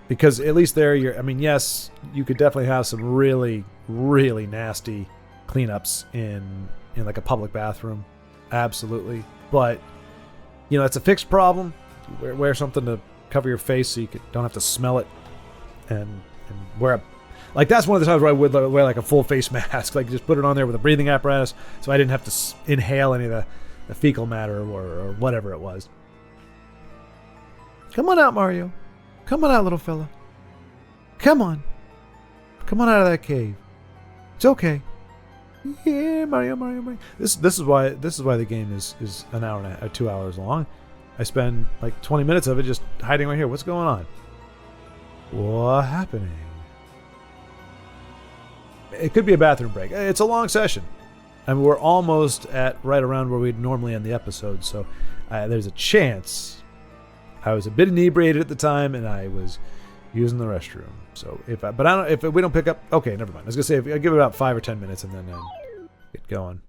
Because at least there, yes, you could definitely have some really, really nasty cleanups in like a public bathroom, absolutely. But it's a fixed problem. You wear something to cover your face so you don't have to smell it, and wear a. Like, that's one of the times where I would wear like a full face mask, like just put it on there with a breathing apparatus so I didn't have to inhale any of the fecal matter or whatever it was. Come on out, Mario. Come on out, little fella. Come on. Come on out of that cave. It's okay. Yeah, Mario. This is why the game is an hour and a half, or 2 hours long. I spend like 20 minutes of it just hiding right here. What's going on? What's happening? It could be a bathroom break. It's a long session. I mean, we're almost at right around where we'd normally end the episode, so there's a chance. I was a bit inebriated at the time, and I was using the restroom. So if we don't pick up, okay, never mind. I was gonna say if I give it about 5 or 10 minutes and then get going.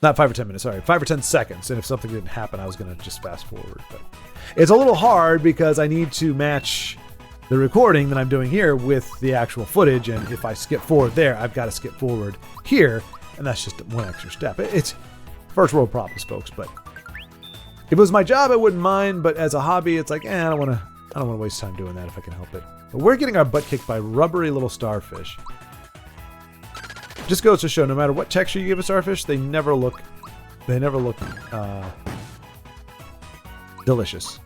Not 5 or 10 minutes, sorry, 5 or 10 seconds. And if something didn't happen, I was gonna just fast forward. But it's a little hard because I need to match the recording that I'm doing here with the actual footage, and if I skip forward there, I've got to skip forward here, and that's just one extra step. It's first world problems, folks. But if it was my job, I wouldn't mind. But as a hobby, it's like, I don't want to waste time doing that if I can help it. But we're getting our butt kicked by rubbery little starfish. Just goes to show, no matter what texture you give a starfish, they never look delicious.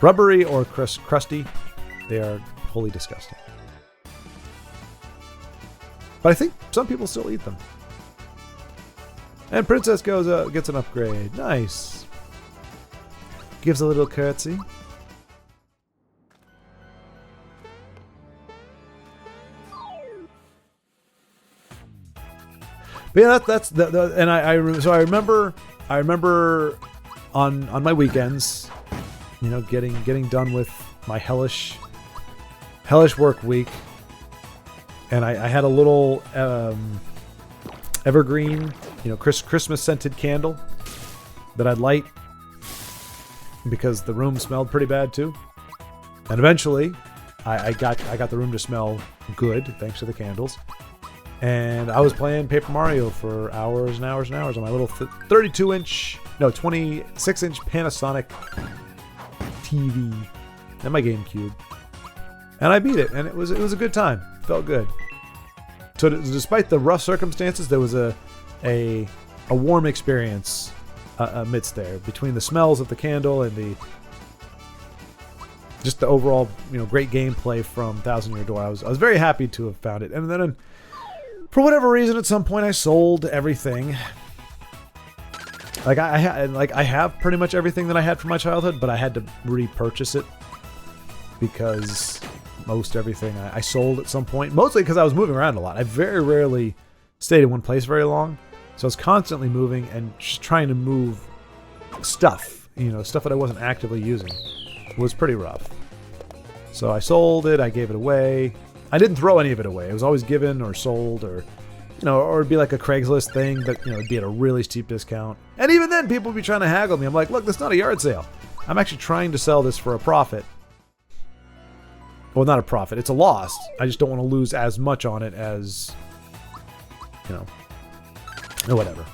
Rubbery or crusty. They are wholly disgusting. But I think some people still eat them. And Princess gets an upgrade. Nice. Gives a little curtsy. But yeah, that's the and I remember on my weekends, getting done with my hellish work week, and I had a little evergreen, Christmas scented candle that I'd light because the room smelled pretty bad too. And eventually, I got the room to smell good thanks to the candles. And I was playing Paper Mario for hours and hours and hours on my little 26-inch Panasonic TV and my GameCube. And I beat it, and it was a good time. It felt good. So despite the rough circumstances, there was a warm experience amidst there, between the smells of the candle and just the overall great gameplay from Thousand Year Door. I was very happy to have found it, and then for whatever reason, at some point, I sold everything. Like I have pretty much everything that I had from my childhood, but I had to repurchase it because most everything I sold at some point, mostly because I was moving around a lot. I very rarely stayed in one place very long, so I was constantly moving and just trying to move stuff, stuff that I wasn't actively using. It was pretty rough. So I sold it, I gave it away. I didn't throw any of it away. It was always given or sold, or it'd be like a Craigslist thing, but it'd be at a really steep discount. And even then, people would be trying to haggle me. I'm like, look, that's not a yard sale. I'm actually trying to sell this for a profit. Well, not a profit. It's a loss. I just don't want to lose as much on it as, whatever.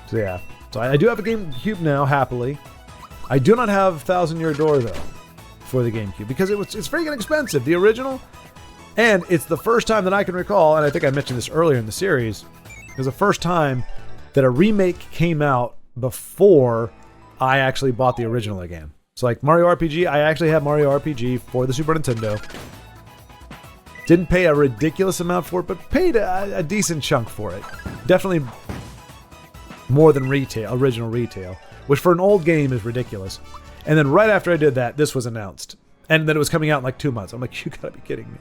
So yeah. So I do have a GameCube now, happily. I do not have Thousand Year Door though for the GameCube because it's freaking expensive. The original. And it's the first time that I can recall, and I think I mentioned this earlier in the series, it was the first time that a remake came out before I actually bought the original again. So like Mario RPG, I actually had Mario RPG for the Super Nintendo. Didn't pay a ridiculous amount for it, but paid a decent chunk for it. Definitely more than original retail, which for an old game is ridiculous. And then right after I did that, this was announced. And then it was coming out in like 2 months. I'm like, you gotta be kidding me.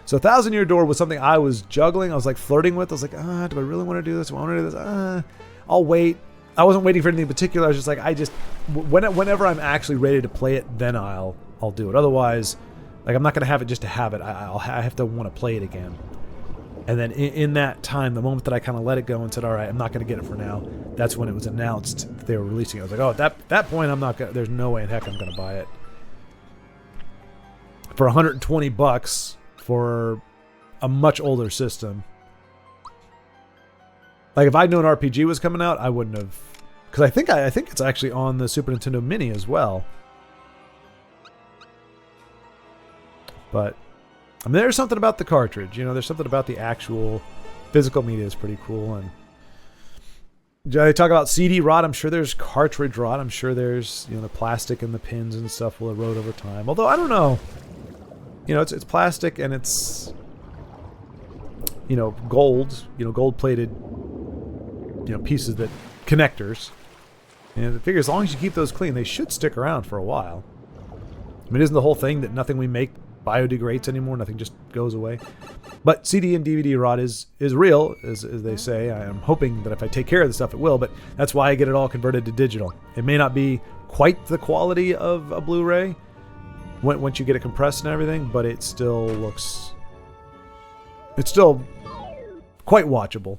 So Thousand Year Door was something I was juggling. I was like flirting with. I was like, do I really want to do this? Do I want to do this? I'll wait. I wasn't waiting for anything in particular. I was just like, whenever I'm actually ready to play it, then I'll do it. Otherwise, like, I'm not going to have it just to have it. I have to want to play it again. And then in that time, the moment that I kind of let it go and said, all right, I'm not going to get it for now, that's when it was announced that they were releasing it. I was like, oh, at that point, I'm not gonna, there's no way in heck I'm going to buy it. For $120 for a much older system. Like, if I'd known RPG was coming out, I wouldn't have... Because I think it's actually on the Super Nintendo Mini as well. But, I mean, there's something about the cartridge. You know, there's something about the actual physical media is pretty cool. And they talk about CD rot. I'm sure there's cartridge rot. I'm sure there's, you know, the plastic and the pins and stuff will erode over time. Although, I don't know. You know, it's plastic and it's, you know, gold-plated, you know, pieces that connectors. And I figure as long as you keep those clean, they should stick around for a while. I mean, isn't the whole thing that nothing we make biodegrades anymore? Nothing just goes away. But CD and DVD rot is real, as they say. I am hoping that if I take care of the stuff, it will. But that's why I get it all converted to digital. It may not be quite the quality of a Blu-ray once you get it compressed and everything, but it still looks... It's still quite watchable.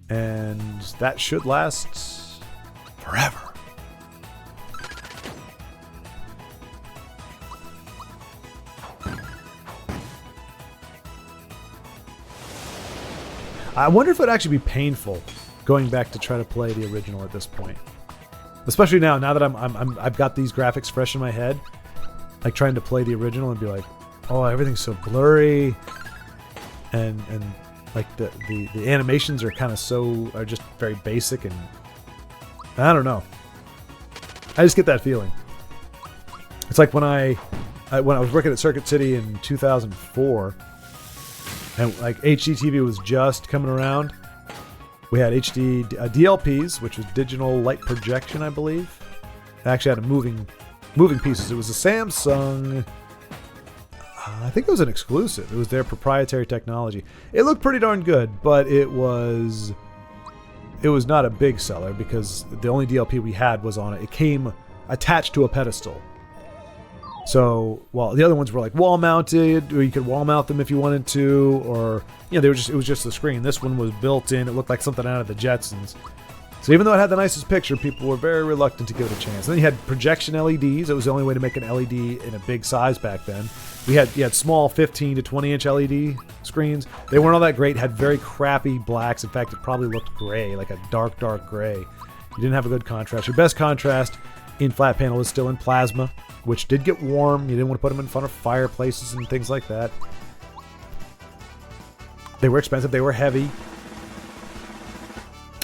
And that should last forever. I wonder if it would actually be painful going back to try to play the original at this point. Especially now that I've got these graphics fresh in my head. Like trying to play the original and be like, oh, everything's so blurry. And like the animations are are just very basic, and I don't know. I just get that feeling. It's like when I was working at Circuit City in 2004, and like HD TV was just coming around. We had HD DLPs, which was digital light projection, I believe. It actually had moving pieces. It was a Samsung. I think it was an exclusive. It was their proprietary technology. It looked pretty darn good, but it was not a big seller because the only DLP we had was on it. It came attached to a pedestal. So, while the other ones were like wall mounted, or you could wall mount them if you wanted to, or you know, it was just the screen. This one was built in. It looked like something out of the Jetsons. So even though it had the nicest picture, people were very reluctant to give it a chance. And then you had projection LEDs. It was the only way to make an LED in a big size back then. You had small 15 to 20 inch LED screens. They weren't all that great. Had very crappy blacks. In fact, it probably looked gray, like a dark gray. You didn't have a good contrast. Your best contrast in flat panel is still in plasma, which did get warm. You didn't want to put them in front of fireplaces and things like that. They were expensive. They were heavy.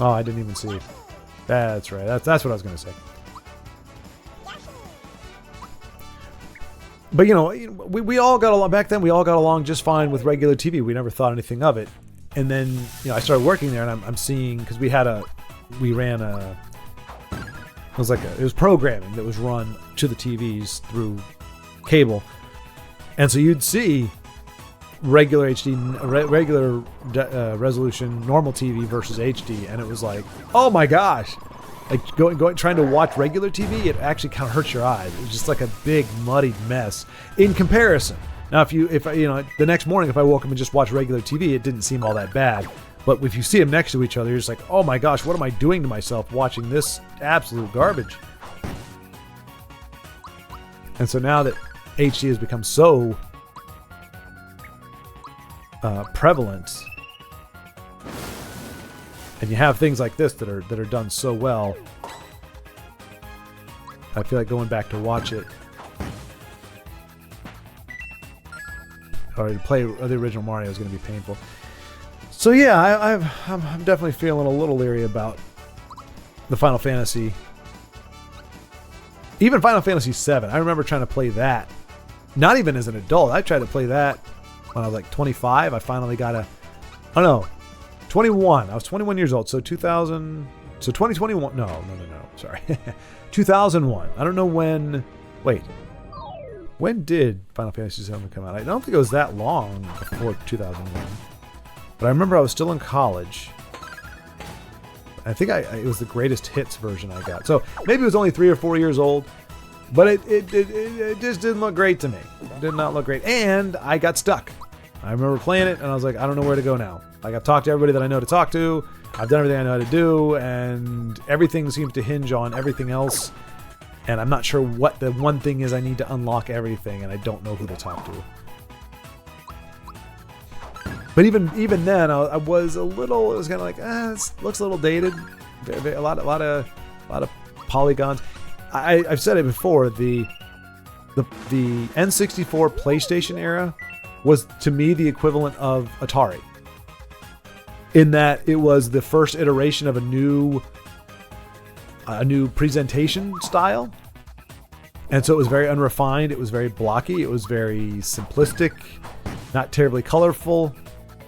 Oh, I didn't even see. That's right. That's what I was going to say. But, you know, we all got along. Back then, we all got along just fine with regular TV. We never thought anything of it. And then, you know, I started working there, and I'm seeing... Because we ran a... It was programming that was run to the TVs through cable. And so you'd see regular HD, regular resolution, normal TV versus HD, and it was like, oh my gosh! Like going trying to watch regular TV, it actually kind of hurts your eyes. It was just like a big muddied mess in comparison. Now, if you know, the next morning if I woke up and just watched regular TV, it didn't seem all that bad. But if you see them next to each other, you're just like, oh my gosh, what am I doing to myself watching this absolute garbage? And so now that HD has become so prevalent, and you have things like this that are done so well, I feel like going back to watch it or to play the original Mario is going to be painful. So yeah, I'm definitely feeling a little leery about the Final Fantasy. Even Final Fantasy VII. I remember trying to play that. Not even as an adult. I tried to play that when I was like 25. I finally got 21. I was 21 years old. So 2000. So 2021. No. Sorry. 2001. I don't know when. Wait. When did Final Fantasy VII come out? I don't think it was that long before 2001. But I remember I was still in college. I think it was the greatest hits version I got. So maybe it was only 3 or 4 years old, but it just didn't look great to me. It did not look great. And I got stuck. I remember playing it and I was like, I don't know where to go now. Like, I've talked to everybody that I know to talk to. I've done everything I know how to do, and everything seems to hinge on everything else. And I'm not sure what the one thing is I need to unlock everything, and I don't know who to talk to. But even then, I was a little. It was kind of like, this looks a little dated. A lot of polygons. I've said it before. The N64 PlayStation era was, to me, the equivalent of Atari, in that it was the first iteration of a new presentation style. And so it was very unrefined, it was very blocky, it was very simplistic, not terribly colorful,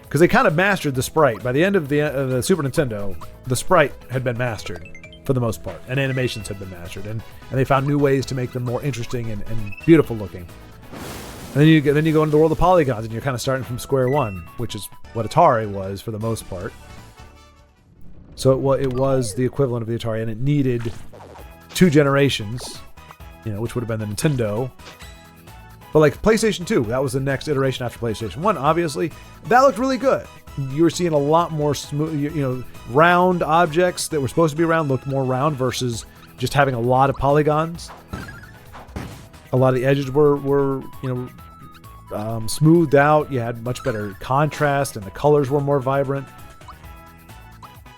because they kind of mastered the sprite. By the end of the Super Nintendo, the sprite had been mastered for the most part, and animations had been mastered, and they found new ways to make them more interesting and beautiful looking. And then you go into the world of polygons, and you're kind of starting from square one, which is what Atari was for the most part. So it was the equivalent of the Atari, and it needed 2 generations, which would have been the Nintendo. But like PlayStation 2, that was the next iteration after PlayStation 1, obviously. That looked really good. You were seeing a lot more smooth, round objects that were supposed to be round looked more round versus just having a lot of polygons. A lot of the edges were smoothed out. You had much better contrast, and the colors were more vibrant.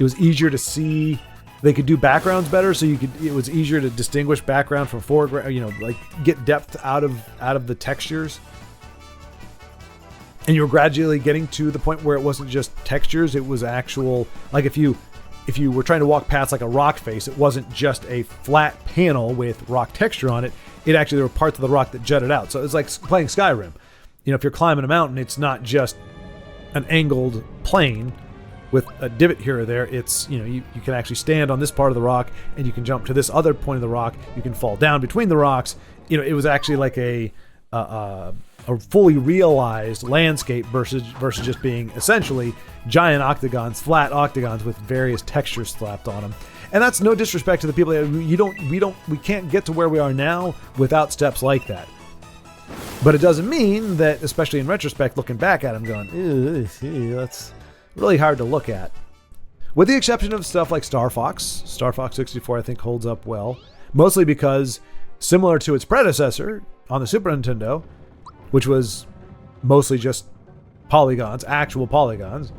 It was easier to see. They could do backgrounds better, so it was easier to distinguish background from foreground. Like get depth out of the textures. And you were gradually getting to the point where it wasn't just textures; it was actual. Like if you were trying to walk past like a rock face, it wasn't just a flat panel with rock texture on it. It actually, there were parts of the rock that jutted out. So it's like playing Skyrim. If you're climbing a mountain, it's not just an angled plane with a divot here or there. It's, you can actually stand on this part of the rock, and you can jump to this other point of the rock. You can fall down between the rocks. It was actually like a fully realized landscape versus just being essentially giant octagons, flat octagons with various textures slapped on them. And that's no disrespect to the people that we can't get to where we are now without steps like that. But it doesn't mean that, especially in retrospect, looking back at them going, ew, that's really hard to look at. With the exception of stuff like Star Fox 64, I think holds up well. Mostly because, similar to its predecessor on the Super Nintendo, which was mostly just polygons, actual polygons,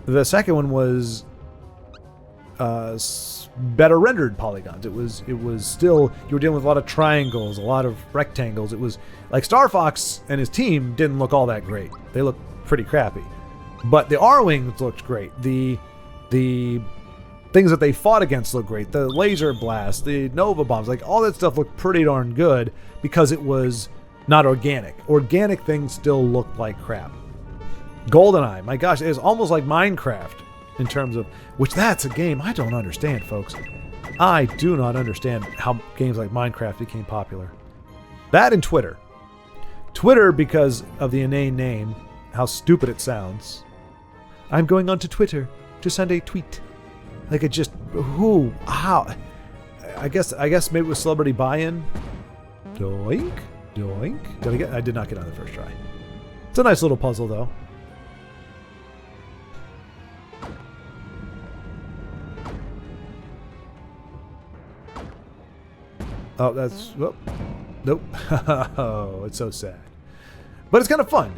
the second one was better rendered polygons. It was still, you were dealing with a lot of triangles, a lot of rectangles. It was like Star Fox and his team didn't look all that great. They looked pretty crappy. But the R-Wings looked great. The things that they fought against looked great. The laser blast, the Nova bombs, like all that stuff looked pretty darn good because it was not organic. Organic things still looked like crap. GoldenEye, my gosh, it was almost like Minecraft in terms of, which that's a game I don't understand, folks. I do not understand how games like Minecraft became popular. That and Twitter. Twitter, because of the inane name, how stupid it sounds. I'm going onto Twitter to send a tweet. Like it just, who, how? I guess maybe it was celebrity buy-in. Doink, doink. I did not get on the first try. It's a nice little puzzle, though. Oh, that's, whoop. Nope. Oh, it's so sad. But it's kind of fun.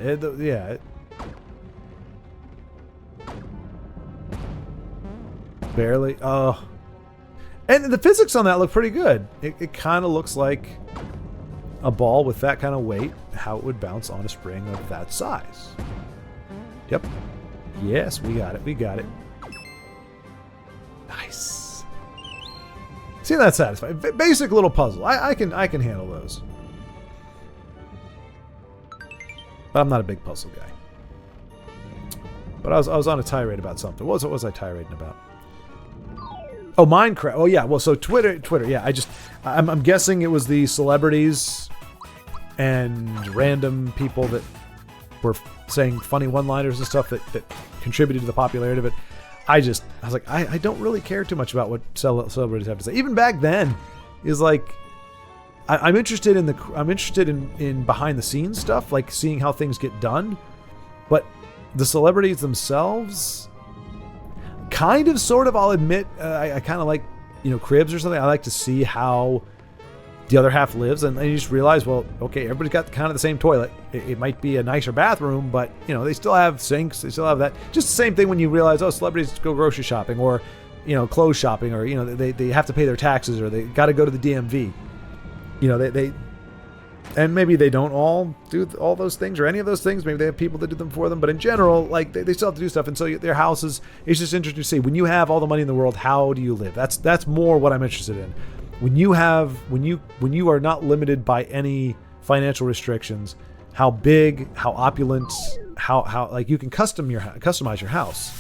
Barely. Oh. And the physics on that look pretty good. It kind of looks like a ball with that kind of weight, how it would bounce on a spring of that size. Yep. Yes, we got it. Nice. See, that's satisfying. Basic little puzzle. I can handle those. But I'm not a big puzzle guy. But I was on a tirade about something. What was I tirading about? Oh, Minecraft. Oh yeah. Well, so Twitter. Yeah. I'm guessing it was the celebrities and random people that were saying funny one-liners and stuff that contributed to the popularity of it. I was like, I don't really care too much about what celebrities have to say. Even back then, is like, I'm interested in behind the scenes stuff, like seeing how things get done. But the celebrities themselves, kind of, sort of, I'll admit, I kind of like, cribs or something. I like to see how the other half lives, and you just realize, well, okay, everybody's got kind of the same toilet. It might be a nicer bathroom, but they still have sinks. They still have that. Just the same thing when you realize, oh, celebrities go grocery shopping, or clothes shopping, or they have to pay their taxes, or they got to go to the DMV. They and maybe they don't all do all those things or any of those things. Maybe they have people that do them for them, but in general, like they still have to do stuff. And so their houses, it's just interesting to see, when you have all the money in the world, how do you live? That's more what I'm interested in. When you are not limited by any financial restrictions, how big, how opulent, how like you can customize your house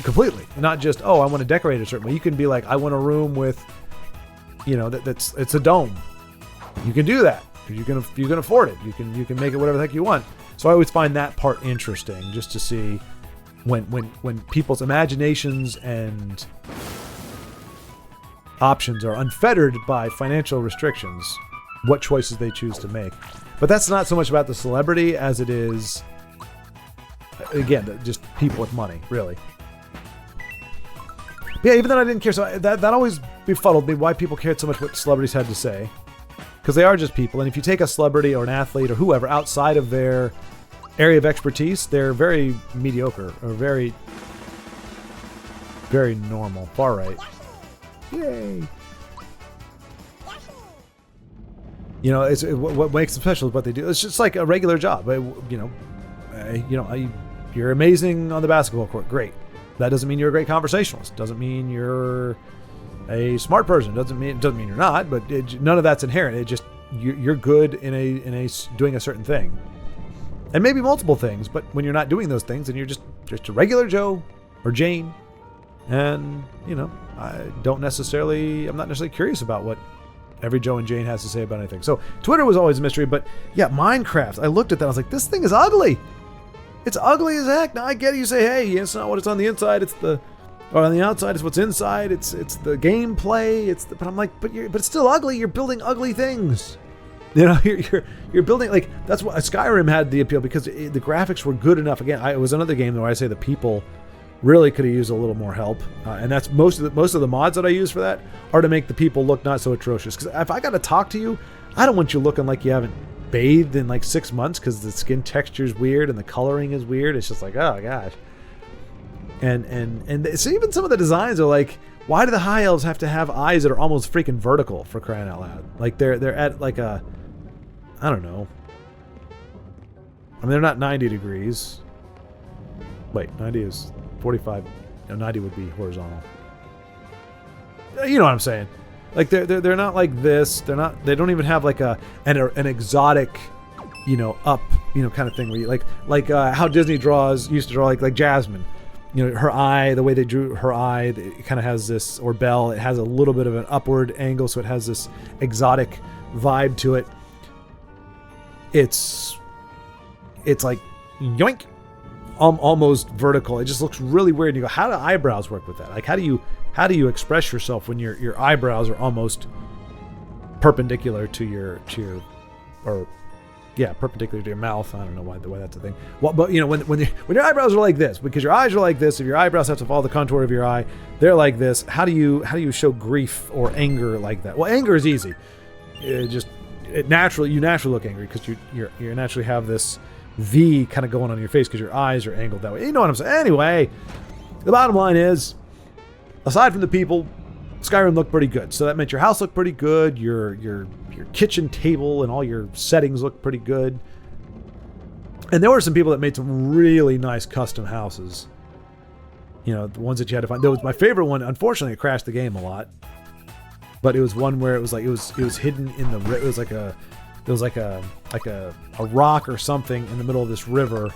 completely. Not just, oh, I want to decorate it a certain way. You can be like, I want a room with, it's a dome. You can do that. You can afford it. You can make it whatever the heck you want. So I always find that part interesting, just to see when people's imaginations and options are unfettered by financial restrictions, what choices they choose to make. But that's not so much about the celebrity as it is, again, just people with money, really. But yeah, even then I didn't care. So that always befuddled me, why people cared so much what celebrities had to say. Because they are just people. And if you take a celebrity or an athlete or whoever outside of their area of expertise, they're very mediocre or very, very normal. Far right. Yay. It's what makes them special is what they do. It's just like a regular job. You're amazing on the basketball court. Great. That doesn't mean you're a great conversationalist. Doesn't mean you're a smart person. Doesn't mean you're not. But none of that's inherent. It just you're good in a doing a certain thing, and maybe multiple things. But when you're not doing those things, then you're just a regular Joe or Jane. And, I'm not necessarily curious about what every Joe and Jane has to say about anything. So Twitter was always a mystery, but yeah, Minecraft, I looked at that, I was like, this thing is ugly. It's ugly as heck. Now I get it, you say, hey, it's not what it's on the inside, or on the outside, it's what's inside, it's the gameplay, but I'm like, but it's still ugly, you're building ugly things. You're building, like, that's what Skyrim had the appeal, because the graphics were good enough. Again, it was another game where I say the people really could have used a little more help, and that's most of the mods that I use for that are to make the people look not so atrocious. Because if I got to talk to you, I don't want you looking like you haven't bathed in like 6 months, because the skin texture is weird and the coloring is weird. It's just like, oh gosh. And so even some of the designs are like, why do the high elves have to have eyes that are almost freaking vertical, for crying out loud? Like they're at like a, I don't know. I mean, they're not 90 degrees. Wait, 90 is 45. 90 would be horizontal. You know what I'm saying? Like they're not like this. They don't even have like an exotic, up, kind of thing where you like how Disney used to draw like Jasmine. Her eye, the way they drew her eye, it kind of has this, or Belle, it has a little bit of an upward angle, so it has this exotic vibe to it. It's like yoink, almost vertical. It just looks really weird. And you go, how do eyebrows work with that? Like, how do you express yourself when your eyebrows are almost perpendicular to your perpendicular to your mouth? I don't know why that's a thing. Well, but when your eyebrows are like this, because your eyes are like this, if your eyebrows have to follow the contour of your eye, they're like this. How do you show grief or anger like that? Well, anger is easy. You naturally look angry because you naturally have this V kind of going on your face because your eyes are angled that way. You know what I'm saying? Anyway, the bottom line is, aside from the people, Skyrim looked pretty good. So that meant your house looked pretty good. Your kitchen table and all your settings looked pretty good. And there were some people that made some really nice custom houses. The ones that you had to find. There was my favorite one. Unfortunately, it crashed the game a lot. But it was one where it was hidden in the. It was like a rock or something in the middle of this river,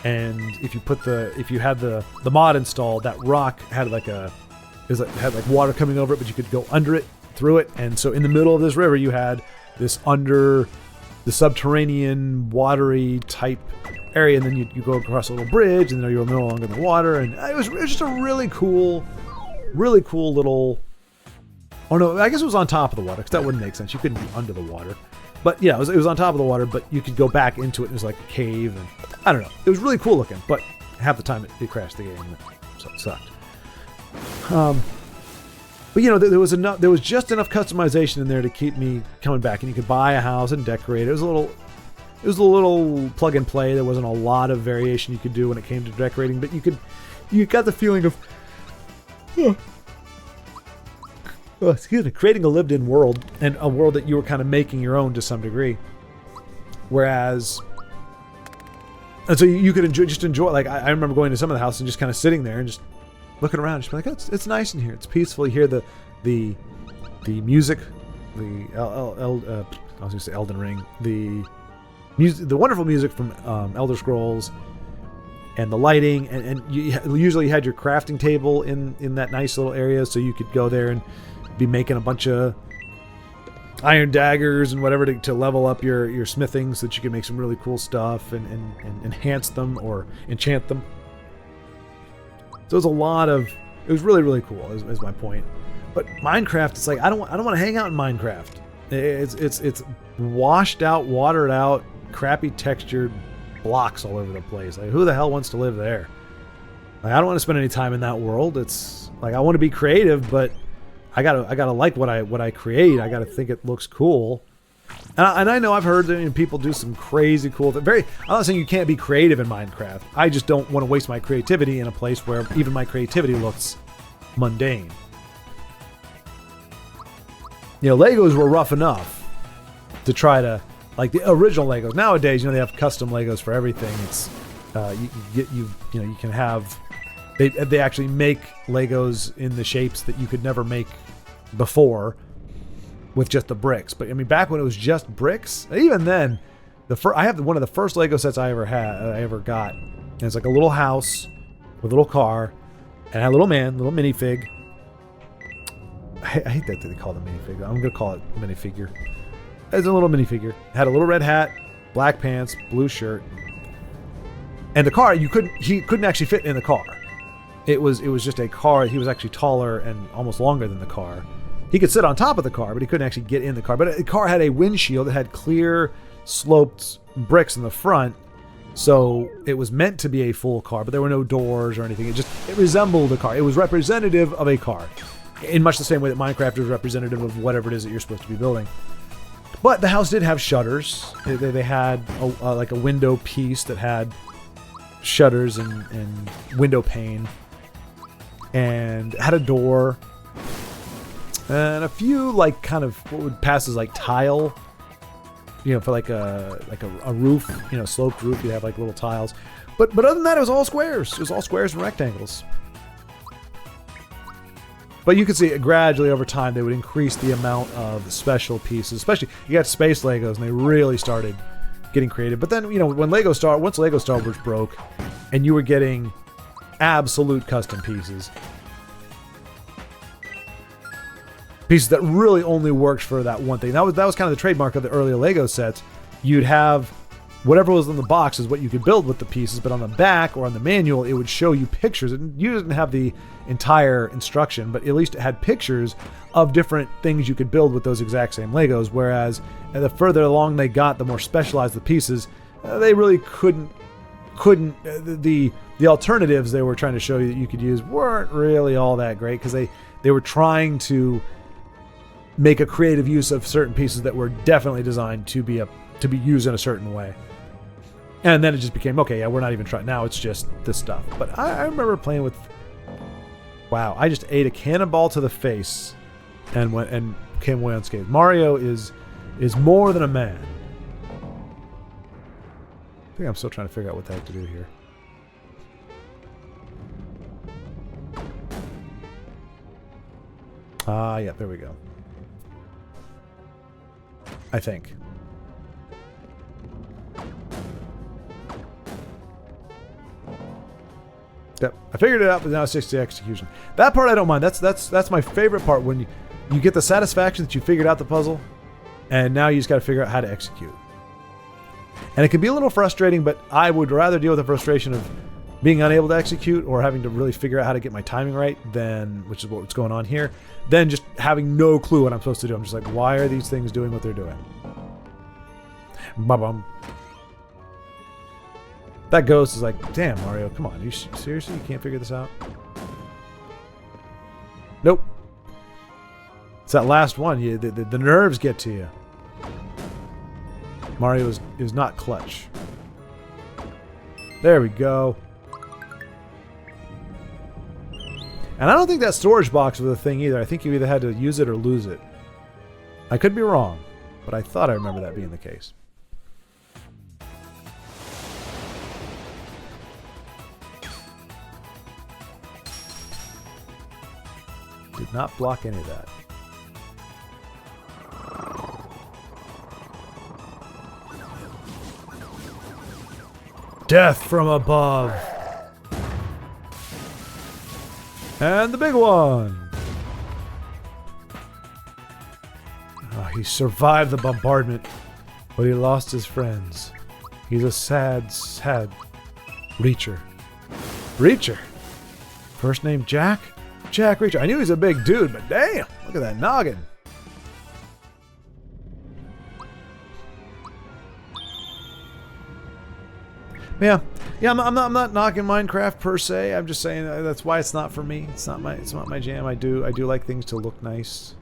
and if you had the mod installed, that rock had had like water coming over it, but you could go under it, through it, and so in the middle of this river you had this the subterranean, watery type area, and then you go across a little bridge, and then you're no longer in the water, and it was just a really cool little. Oh no, I guess it was on top of the water, because that wouldn't make sense. You couldn't be under the water. But yeah, it was on top of the water, but you could go back into it, and it was like a cave, and I don't know. It was really cool looking, but half the time it crashed the game, so it sucked. But you know, there was just enough customization in there to keep me coming back, and you could buy a house and decorate it. It was a little plug and play. There wasn't a lot of variation you could do when it came to decorating, but you got the feeling of creating a lived-in world, and a world that you were kind of making your own to some degree. Whereas, and so you could enjoy. Like I remember going to some of the houses and just kind of sitting there and just looking around, just like, it's nice in here. It's peaceful. You hear the music, I was gonna say Elden Ring, the music, the wonderful music from Elder Scrolls, and the lighting, and you usually had your crafting table in that nice little area, so you could go there and be making a bunch of iron daggers and whatever to level up your smithing, so that you can make some really cool stuff and enhance them or enchant them. So it was really, really cool, is my point. But Minecraft, it's like, I don't want to hang out in Minecraft. It's washed out, watered out, crappy textured blocks all over the place. Like, who the hell wants to live there? Like, I don't want to spend any time in that world. It's like, I want to be creative, but I gotta like what I create. I gotta think it looks cool. And I know I've heard that people do some crazy cool things. I'm not saying you can't be creative in Minecraft. I just don't want to waste my creativity in a place where even my creativity looks mundane. You know, Legos were rough enough to try to, like the original Legos. Nowadays, you know, they have custom Legos for everything. It's you can have they actually make Legos in the shapes that you could never make before with just the bricks. But I mean, back when it was just bricks, even then, I have one of the first Lego sets I ever got, and it's like a little house with a little car, and a little minifig. I hate that they call it a minifig. I'm gonna call it a minifigure. It's a little minifigure. It had a little red hat, black pants, blue shirt, and the car he couldn't actually fit in the car. It was just a car. He was actually taller and almost longer than the car. He could sit on top of the car, but he couldn't actually get in the car. But the car had a windshield that had clear, sloped bricks in the front, so it was meant to be a full car, but there were no doors or anything. It resembled a car. It was representative of a car, in much the same way that Minecraft is representative of whatever it is that you're supposed to be building. But the house did have shutters. They had like a window piece that had shutters and window pane, and had a door. And a few like kind of what would pass as like tile, you know, for like a roof, you know, sloped roof. You'd have like little tiles, but other than that, it was all squares. It was all squares and rectangles. But you could see gradually over time they would increase the amount of special pieces. Especially you got space Legos, and they really started getting creative. But then, you know, once Lego Star Wars broke, and you were getting absolute custom pieces that really only worked for that one thing. That was kind of the trademark of the earlier Lego sets. You'd have whatever was in the box is what you could build with the pieces, but on the back or on the manual, it would show you pictures. And you didn't have the entire instruction, but at least it had pictures of different things you could build with those exact same Legos. Whereas the further along they got, the more specialized the pieces, they really couldn't. The alternatives they were trying to show you that you could use weren't really all that great, because they were trying to make a creative use of certain pieces that were definitely designed to be used in a certain way. And then it just became, okay, yeah, we're not even trying. Now it's just this stuff. But I remember playing with... Wow, I just ate a cannonball to the face and came away unscathed. Mario is more than a man. I think I'm still trying to figure out what the heck to do here. Yeah, there we go. I think. Yep, I figured it out, but now it's 60 execution. That part I don't mind. That's my favorite part, when you get the satisfaction that you figured out the puzzle, and now you just got to figure out how to execute. And it can be a little frustrating, but I would rather deal with the frustration of being unable to execute or having to really figure out how to get my timing right, which is what's going on here, than just having no clue what I'm supposed to do. I'm just like, why are these things doing what they're doing? Ba-bum. That ghost is like, damn, Mario, come on. Seriously? You can't figure this out? Nope. It's that last one. The nerves get to you. Mario is not clutch. There we go. And I don't think that storage box was a thing either. I think you either had to use it or lose it. I could be wrong, but I thought I remember that being the case. Did not block any of that. Death from above. And the big one. Oh, he survived the bombardment, but he lost his friends. He's a sad, sad Reacher. Reacher? First name Jack? Jack Reacher. I knew he was a big dude, but damn, look at that noggin. Yeah, I'm not knocking Minecraft per se. I'm just saying that's why it's not for me. It's not my jam. I do like things to look nice.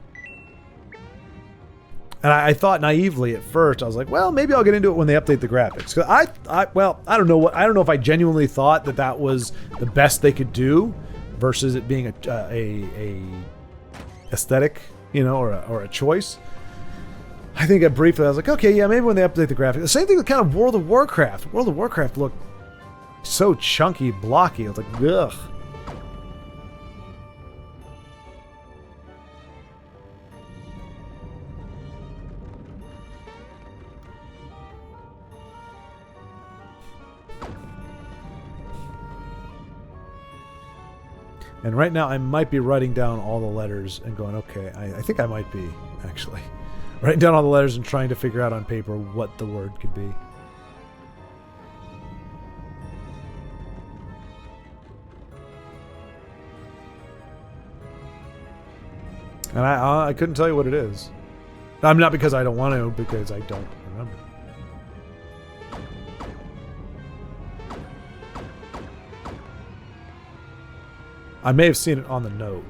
And I thought naively at first, I was like, well, maybe I'll get into it when they update the graphics. Cause I don't know if I genuinely thought that was the best they could do versus it being a aesthetic, or a choice. I think briefly I was like, okay, yeah, maybe when they update the graphics. The same thing with kind of World of Warcraft. World of Warcraft looked so chunky, blocky. I was like, ugh. And right now I might be writing down all the letters and going, okay, I think I might be, actually. Writing down all the letters and trying to figure out on paper what the word could be. And I couldn't tell you what it is. I'm not because I don't want to, because I don't remember. I may have seen it on the note.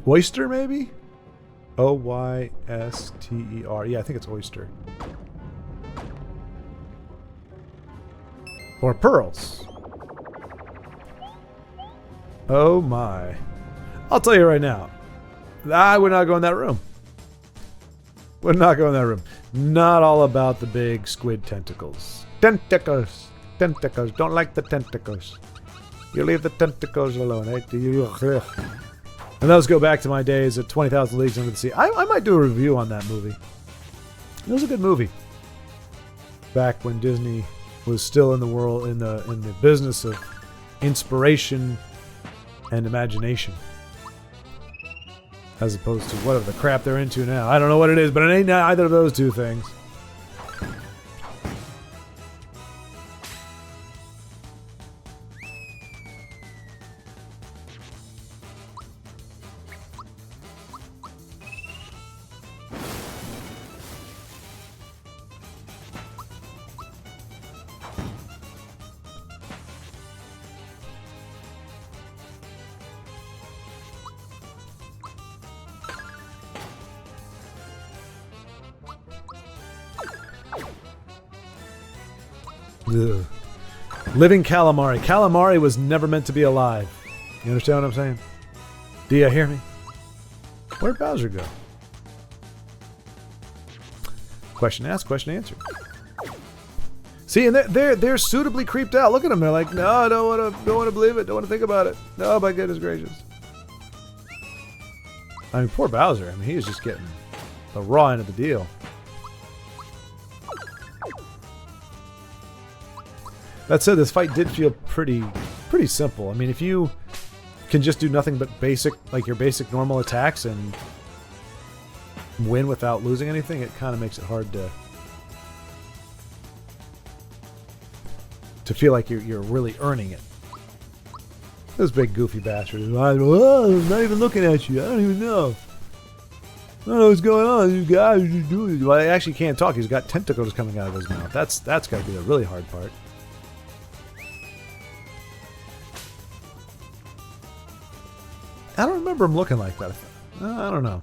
Oyster, maybe? O-Y-S-T-E-R. Yeah, I think it's oyster. Or pearls. Oh my. I'll tell you right now. I would not go in that room. Would not go in that room. Not all about the big squid tentacles. Tentacles. Tentacles. Don't like the tentacles. You leave the tentacles alone. And those go back to my days at 20,000 Leagues Under the Sea. I might do a review on that movie. It was a good movie. Back when Disney was still in the world, in the business of inspiration and imagination. As opposed to whatever the crap they're into now. I don't know what it is, but it ain't either of those two things. Ugh. Living calamari. Calamari was never meant to be alive. You understand what I'm saying? Do you hear me? Where'd Bowser go? Question asked, question answered. See, and they're suitably creeped out. Look at them. They're like, no, I don't want to believe it. Don't want to think about it. Oh my goodness gracious. I mean, poor Bowser. I mean, he was just getting the raw end of the deal. That said, this fight did feel pretty simple. I mean, if you can just do nothing but basic, like your basic normal attacks and win without losing anything, it kind of makes it hard to feel like you're really earning it. This big goofy bastard is I'm not even looking at you. I don't even know. I don't know what's going on. You guys are doing. Well, I actually can't talk. He's got tentacles coming out of his mouth. That's got to be the really hard part. I don't remember him looking like that. I don't know.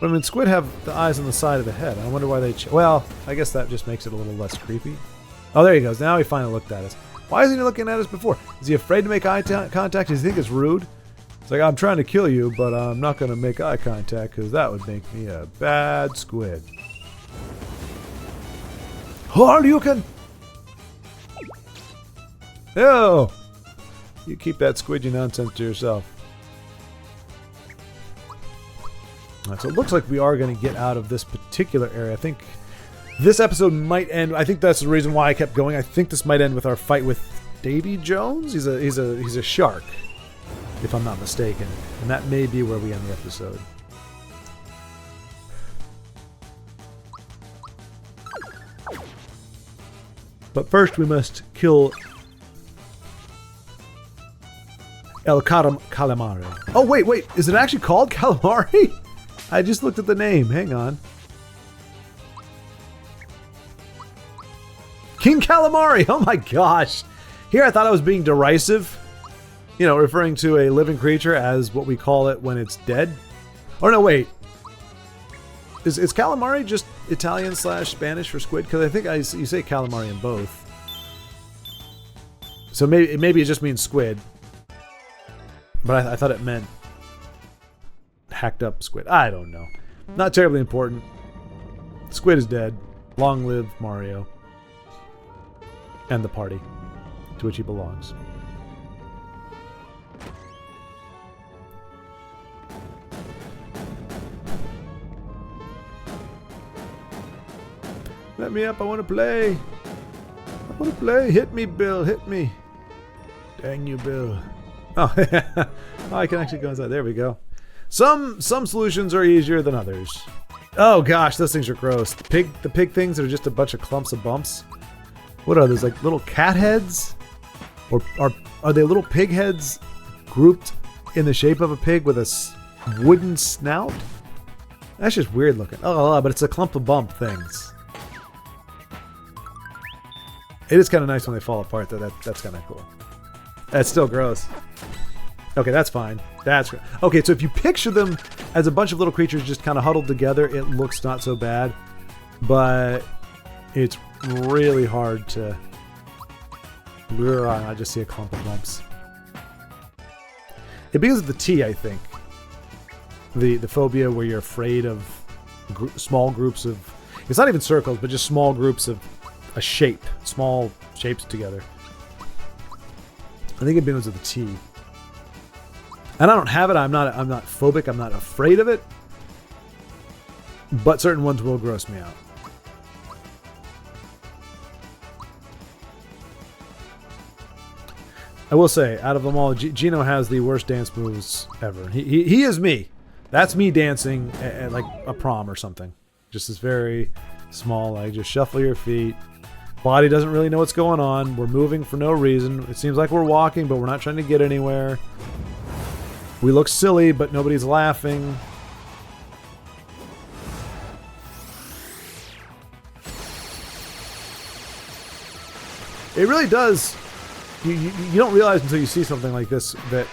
But I mean, squid have the eyes on the side of the head. I wonder why they... well, I guess that just makes it a little less creepy. Oh, there he goes. Now he finally looked at us. Why isn't he looking at us before? Is he afraid to make eye contact? Does he think it's rude? It's like, I'm trying to kill you, but I'm not going to make eye contact because that would make me a bad squid. Hadouken! Ew! You keep that squidgy nonsense to yourself. Alright, so it looks like we are going to get out of this particular area. I think this episode might end... I think that's the reason why I kept going. I think this might end with our fight with Davy Jones. He's a shark, if I'm not mistaken. And that may be where we end the episode. But first we must kill El Calamari. Oh, wait. Is it actually called Calamari? I just looked at the name. Hang on. King Calamari! Oh my gosh! Here I thought I was being derisive. You know, referring to a living creature as what we call it when it's dead. Oh no, wait. Is calamari just Italian / Spanish for squid? Because I think you say calamari in both. So maybe it just means squid. But I thought it meant hacked up squid. I don't know. Not terribly important. Squid is dead. Long live Mario. And the party to which he belongs. Let me up, I want to play. I want to play. Hit me, Bill, hit me. Dang you, Bill. Oh, oh, I can actually go inside. There we go. Some solutions are easier than others. Oh gosh, those things are gross. The pig things are just a bunch of clumps of bumps. What are those, like little cat heads? Or are they little pig heads grouped in the shape of a pig with a wooden snout? That's just weird looking. Oh, but it's a clump of bump things. It is kind of nice when they fall apart, though. That's kind of cool. That's still gross. Okay, that's fine. That's okay. So if you picture them as a bunch of little creatures just kind of huddled together, it looks not so bad. But it's really hard to... I just see a clump of bumps. It begins with the T, I think. The phobia where you're afraid of small groups of... It's not even circles, but just small groups of a shape. Small shapes together. I think it begins with a T. And I don't have it. I'm not phobic. I'm not afraid of it. But certain ones will gross me out. I will say, out of them all, Gino has the worst dance moves ever. He is me. That's me dancing at like a prom or something. Just this very small, like just shuffle your feet. Body doesn't really know what's going on. We're moving for no reason. It seems like we're walking, but we're not trying to get anywhere. We look silly, but nobody's laughing. It really does. You don't realize until you see something like this that,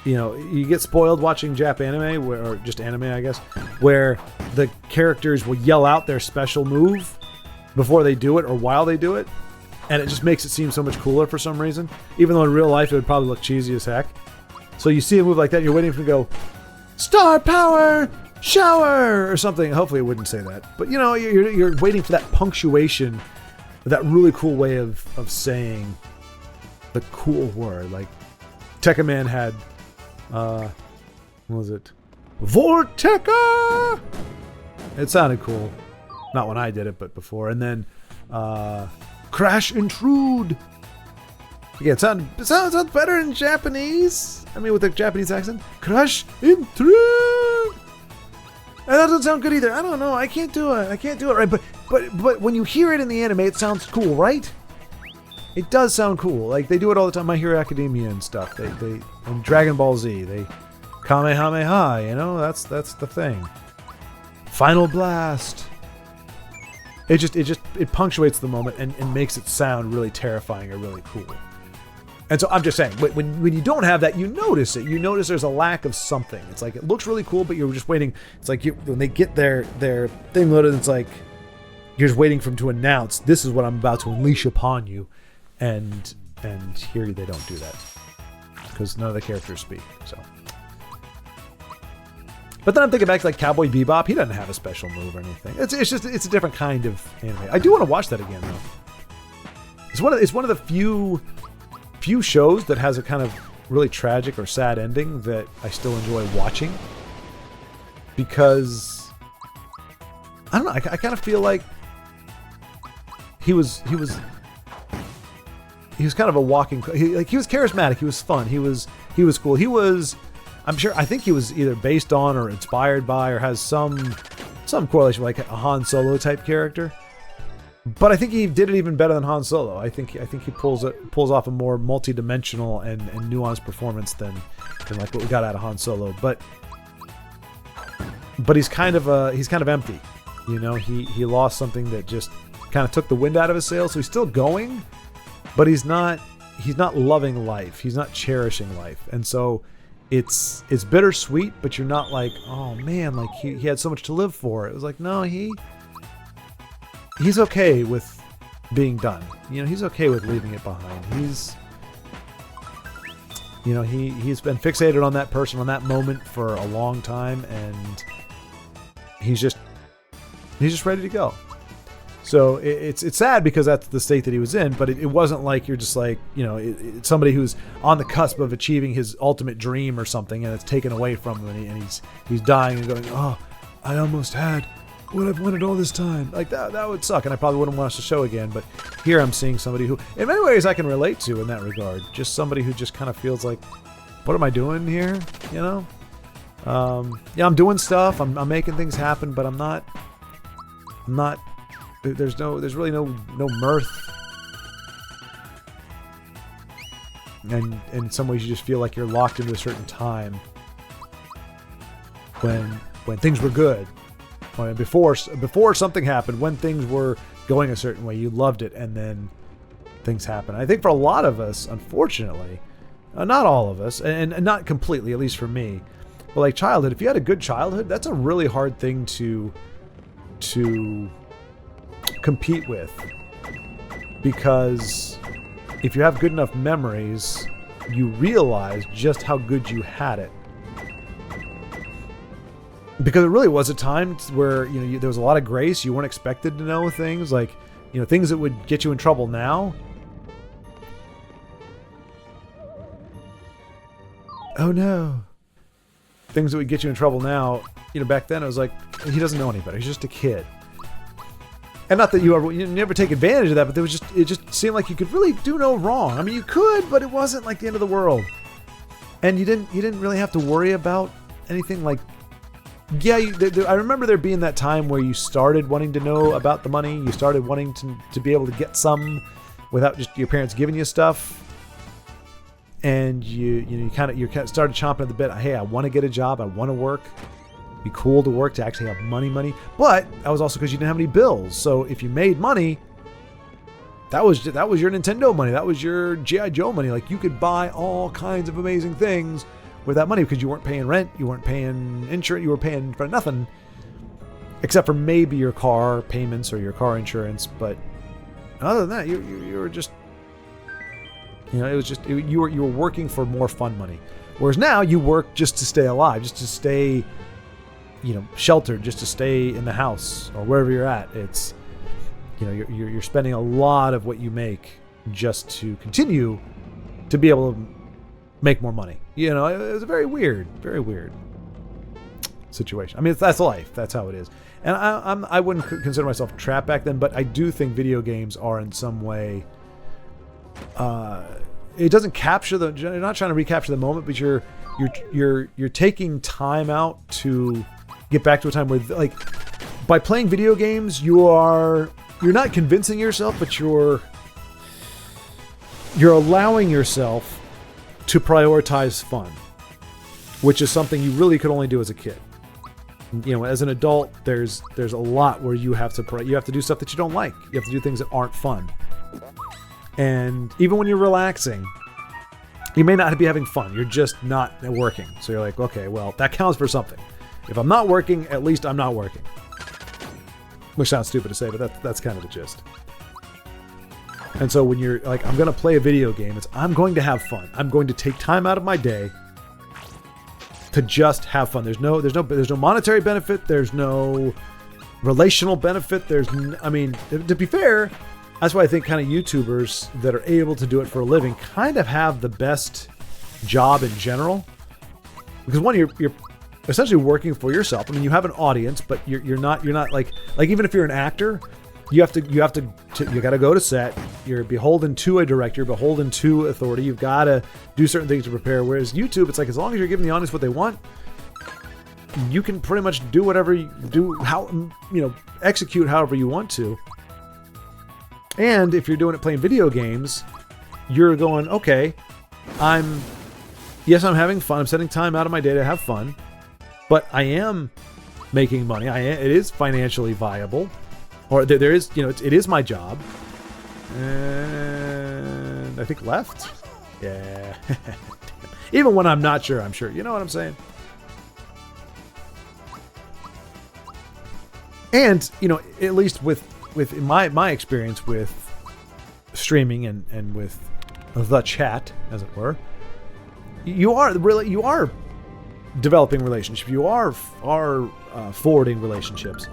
you know, you get spoiled watching Jap anime, or just anime, I guess, where the characters will yell out their special move before they do it or while they do it, and it just makes it seem so much cooler for some reason, even though in real life it would probably look cheesy as heck. So you see a move like that, you're waiting for it to go, "Star Power! Shower!" or something. Hopefully it wouldn't say that. But, you know, you're waiting for that punctuation, that really cool way of saying the cool word. Like, Tekka Man had, what was it? Vorteca! It sounded cool. Not when I did it, but before. And then, Crash Intrude! Yeah, it sounds better in Japanese. I mean, with a Japanese accent. Crush in 3. And that doesn't sound good either. I don't know. I can't do it. I can't do it right. But when you hear it in the anime, it sounds cool, right? It does sound cool. Like, they do it all the time. My Hero Academia and stuff. They and Dragon Ball Z. They Kamehameha. You know, that's the thing. Final Blast. It punctuates the moment and makes it sound really terrifying or really cool. And so I'm just saying, when you don't have that, you notice it. You notice there's a lack of something. It's like, it looks really cool, but you're just waiting. It's like when they get their thing loaded, it's like you're just waiting for them to announce, this is what I'm about to unleash upon you. And here they don't do that. Because none of the characters speak, so. But then I'm thinking back to like Cowboy Bebop. He doesn't have a special move or anything. It's a different kind of anime. I do want to watch that again though. It's one of the few shows that has a kind of really tragic or sad ending that I still enjoy watching. Because I don't know, I kind of feel like he was kind of a walking, he was charismatic, he was fun, he was cool. I think he was either based on or inspired by or has some correlation with like a Han Solo type character. But I think he did it even better than Han Solo. I think he pulls off a more multi-dimensional and nuanced performance than like what we got out of Han Solo. But he's kind of empty. You know, he lost something that just kind of took the wind out of his sails. So he's still going, but he's not loving life. He's not cherishing life. And so it's bittersweet, but you're not like, oh man, like he had so much to live for. It was like, no, he's okay with being done. You know, he's okay with leaving it behind. He's been fixated on that person, on that moment for a long time, and he's just ready to go. So it's sad because that's the state that he was in, but it wasn't like you're just like, you know, it's somebody who's on the cusp of achieving his ultimate dream or something, and it's taken away from him, and he's dying and going, oh, I almost had what I've wanted all this time. Like that would suck, and I probably wouldn't watch the show again. But here I'm seeing somebody who, in many ways, I can relate to in that regard. Just somebody who just kind of feels like, what am I doing here? You know? Yeah, I'm doing stuff. I'm making things happen, but I'm not. There's really no mirth. And in some ways, you just feel like you're locked into a certain time. When things were good. Before something happened, when things were going a certain way, you loved it, and then things happen. I think for a lot of us, unfortunately, not all of us, and not completely, at least for me, but like childhood, if you had a good childhood, that's a really hard thing to compete with. Because if you have good enough memories, you realize just how good you had it. Because it really was a time where, you know, there was a lot of grace. You weren't expected to know things like, you know, things that would get you in trouble now. Oh no. Things that would get you in trouble now, you know, back then it was like, he doesn't know any better. He's just a kid. And not that you never take advantage of that, but it just seemed like you could really do no wrong. I mean, you could, but it wasn't like the end of the world. And you didn't really have to worry about anything like. Yeah, I remember there being that time where you started wanting to know about the money. You started wanting to be able to get some without just your parents giving you stuff. And you kind of started chomping at the bit. Hey, I want to get a job. I want to work. It'd be cool to work, to actually have money. But that was also because you didn't have any bills. So if you made money, that was your Nintendo money. That was your G.I. Joe money. Like, you could buy all kinds of amazing things with that money because you weren't paying rent, you weren't paying insurance, you were paying for nothing except for maybe your car payments or your car insurance. But other than that, you were just, you know, it was just, you were working for more fun money. Whereas now you work just to stay alive, just to stay, you know, sheltered, just to stay in the house or wherever you're at. It's, you know, you're spending a lot of what you make just to continue to be able to make more money. You know, it was a very weird situation. I mean, that's life. That's how it is. And I wouldn't consider myself trapped back then, but I do think video games are in some way it doesn't capture you're not trying to recapture the moment, but you're taking time out to get back to a time where, like, by playing video games, you're not convincing yourself, but you're allowing yourself to prioritize fun, which is something you really could only do as a kid. You know, as an adult, there's a lot where you have to do stuff that you don't like. You have to do things that aren't fun. And even when you're relaxing, you may not be having fun. You're just not working. So you're like, okay, well, that counts for something. If I'm not working, at least I'm not working. Which sounds stupid to say, but that's kind of the gist. And so when you're like, I'm going to play a video game, I'm going to have fun. I'm going to take time out of my day to just have fun. There's no monetary benefit. There's no relational benefit. To be fair, that's why I think kind of YouTubers that are able to do it for a living kind of have the best job in general. Because one, you're essentially working for yourself. I mean, you have an audience, but you're not like even if you're an actor, you got to go to set. You're beholden to a director, beholden to authority. You've got to do certain things to prepare. Whereas YouTube, it's like, as long as you're giving the audience what they want, you can pretty much do whatever you do, execute however you want to. And if you're doing it playing video games, you're going, okay, I'm having fun. I'm setting time out of my day to have fun, but I am making money. It is financially viable. Or there is, it is my job. And I think left. Yeah. Even when I'm not sure, I'm sure. You know what I'm saying? And, at least with my experience with streaming and with the chat, as it were, you are developing relationships. You are forwarding relationships.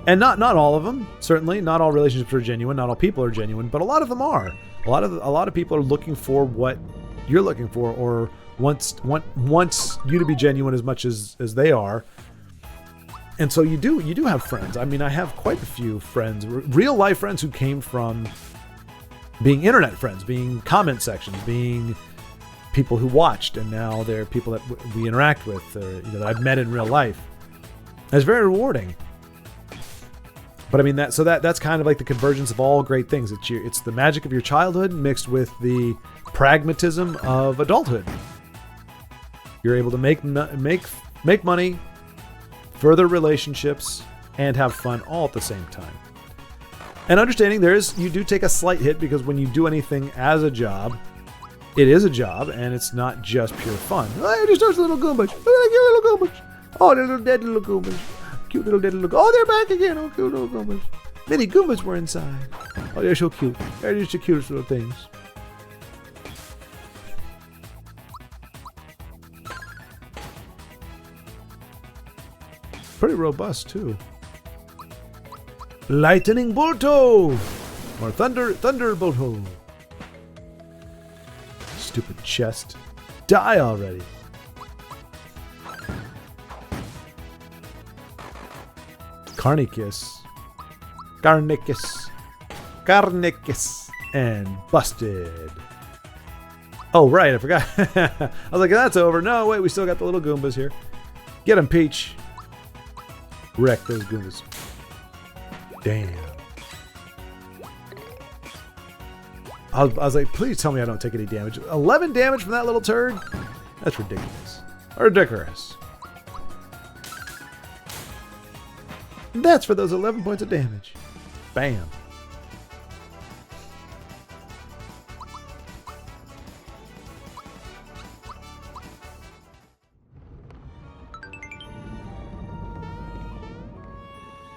And not all of them, certainly. Not all relationships are genuine. Not all people are genuine, but a lot of them are. A lot of people are looking for what you're looking for, or wants you to be genuine as much as they are. And so you do have friends. I mean, I have quite a few friends, real life friends, who came from being internet friends, being comment sections, being people who watched, and now they're people that we interact with, that I've met in real life. And it's very rewarding. But I mean, that's kind of like the convergence of all great things. It's the magic of your childhood mixed with the pragmatism of adulthood. You're able to make money, further relationships, and have fun all at the same time. And understanding you do take a slight hit, because when you do anything as a job, it is a job, and it's not just pure fun. Oh, just those little Goombas. Oh, little Goombas. Oh, the little dead little Goombas. Cute little dead little. Oh, they're back again. Oh, cute little Goombas. Many Goombas were inside. Oh, they're so cute. They're just the cutest little things. Pretty robust too. Lightning Bolto! Or Thunderbolto. Stupid chest. Die already. Carnicus, and busted. Oh, right, I forgot. I was like, that's over. No, wait, we still got the little Goombas here. Get them, Peach. Wreck those Goombas. Damn. I was like, please tell me I don't take any damage. 11 damage from that little turd? That's ridiculous. Ridiculous. That's for those 11 points of damage. Bam.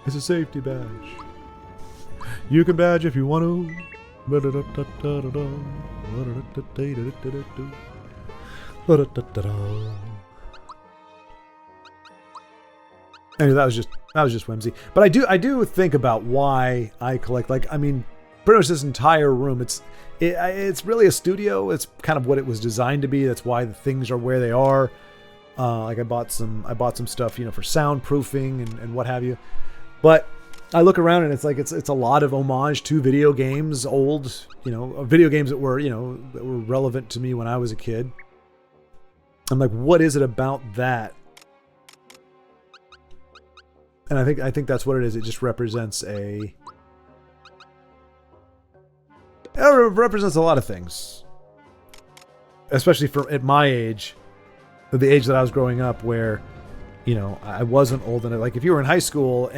It's a safety badge. You can badge if you want to. Anyway, that was just whimsy. But I do think about why I collect. Like, I mean, pretty much this entire room. It's really a studio. It's kind of what it was designed to be. That's why the things are where they are. Like I bought some stuff, for soundproofing and what have you. But I look around and it's like it's a lot of homage to video games, old, video games that were, that were relevant to me when I was a kid. I'm like, what is it about that? And I think that's what it is. It just represents it represents a lot of things, especially at my age, the age that I was growing up, where I wasn't old enough. Like if you were in high school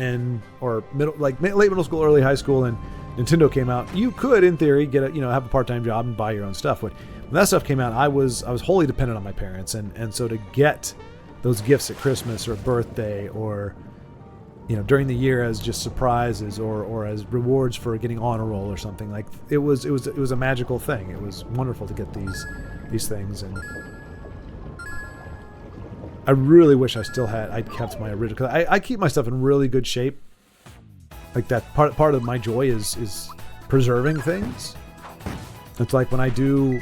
or late middle school, early high school, and Nintendo came out, you could, in theory, get have a part-time job and buy your own stuff. But when that stuff came out, I was wholly dependent on my parents, and so to get those gifts at Christmas or birthday or during the year as just surprises or as rewards for getting on a roll or something, like it was a magical thing. It was wonderful to get these things, and I really wish I'd kept my original, because I keep my stuff in really good shape. Like that part of my joy is preserving things. It's like when I do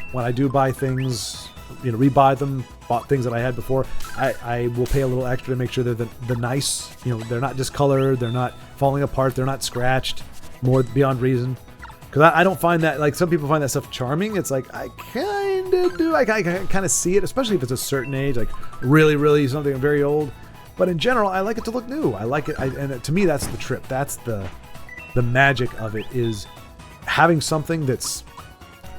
buy things, rebuy them, bought things that I had before, I will pay a little extra to make sure they're the nice, they're not discolored, they're not falling apart, they're not scratched more beyond reason. Because I don't find that, like some people find that stuff charming. It's like, I kind of do. I kind of see it, especially if it's a certain age, like really, really something very old. But in general, I like it to look new. I like it. And to me, that's the trip. That's the magic of it, is having something that's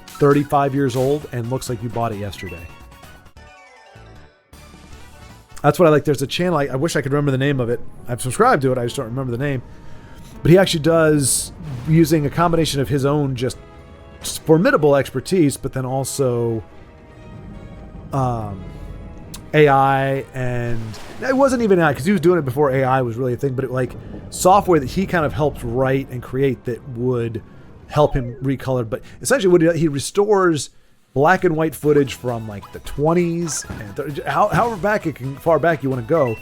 35 years old and looks like you bought it yesterday. That's what I like. There's a channel, I wish I could remember the name of it. I've subscribed to it, I just don't remember the name. But he actually does, using a combination of his own just formidable expertise, but then also AI, and it wasn't even AI, because he was doing it before AI was really a thing, but like software that he kind of helped write and create that would help him recolor. But essentially what he restores black and white footage from like the 20s and however far back you want to go.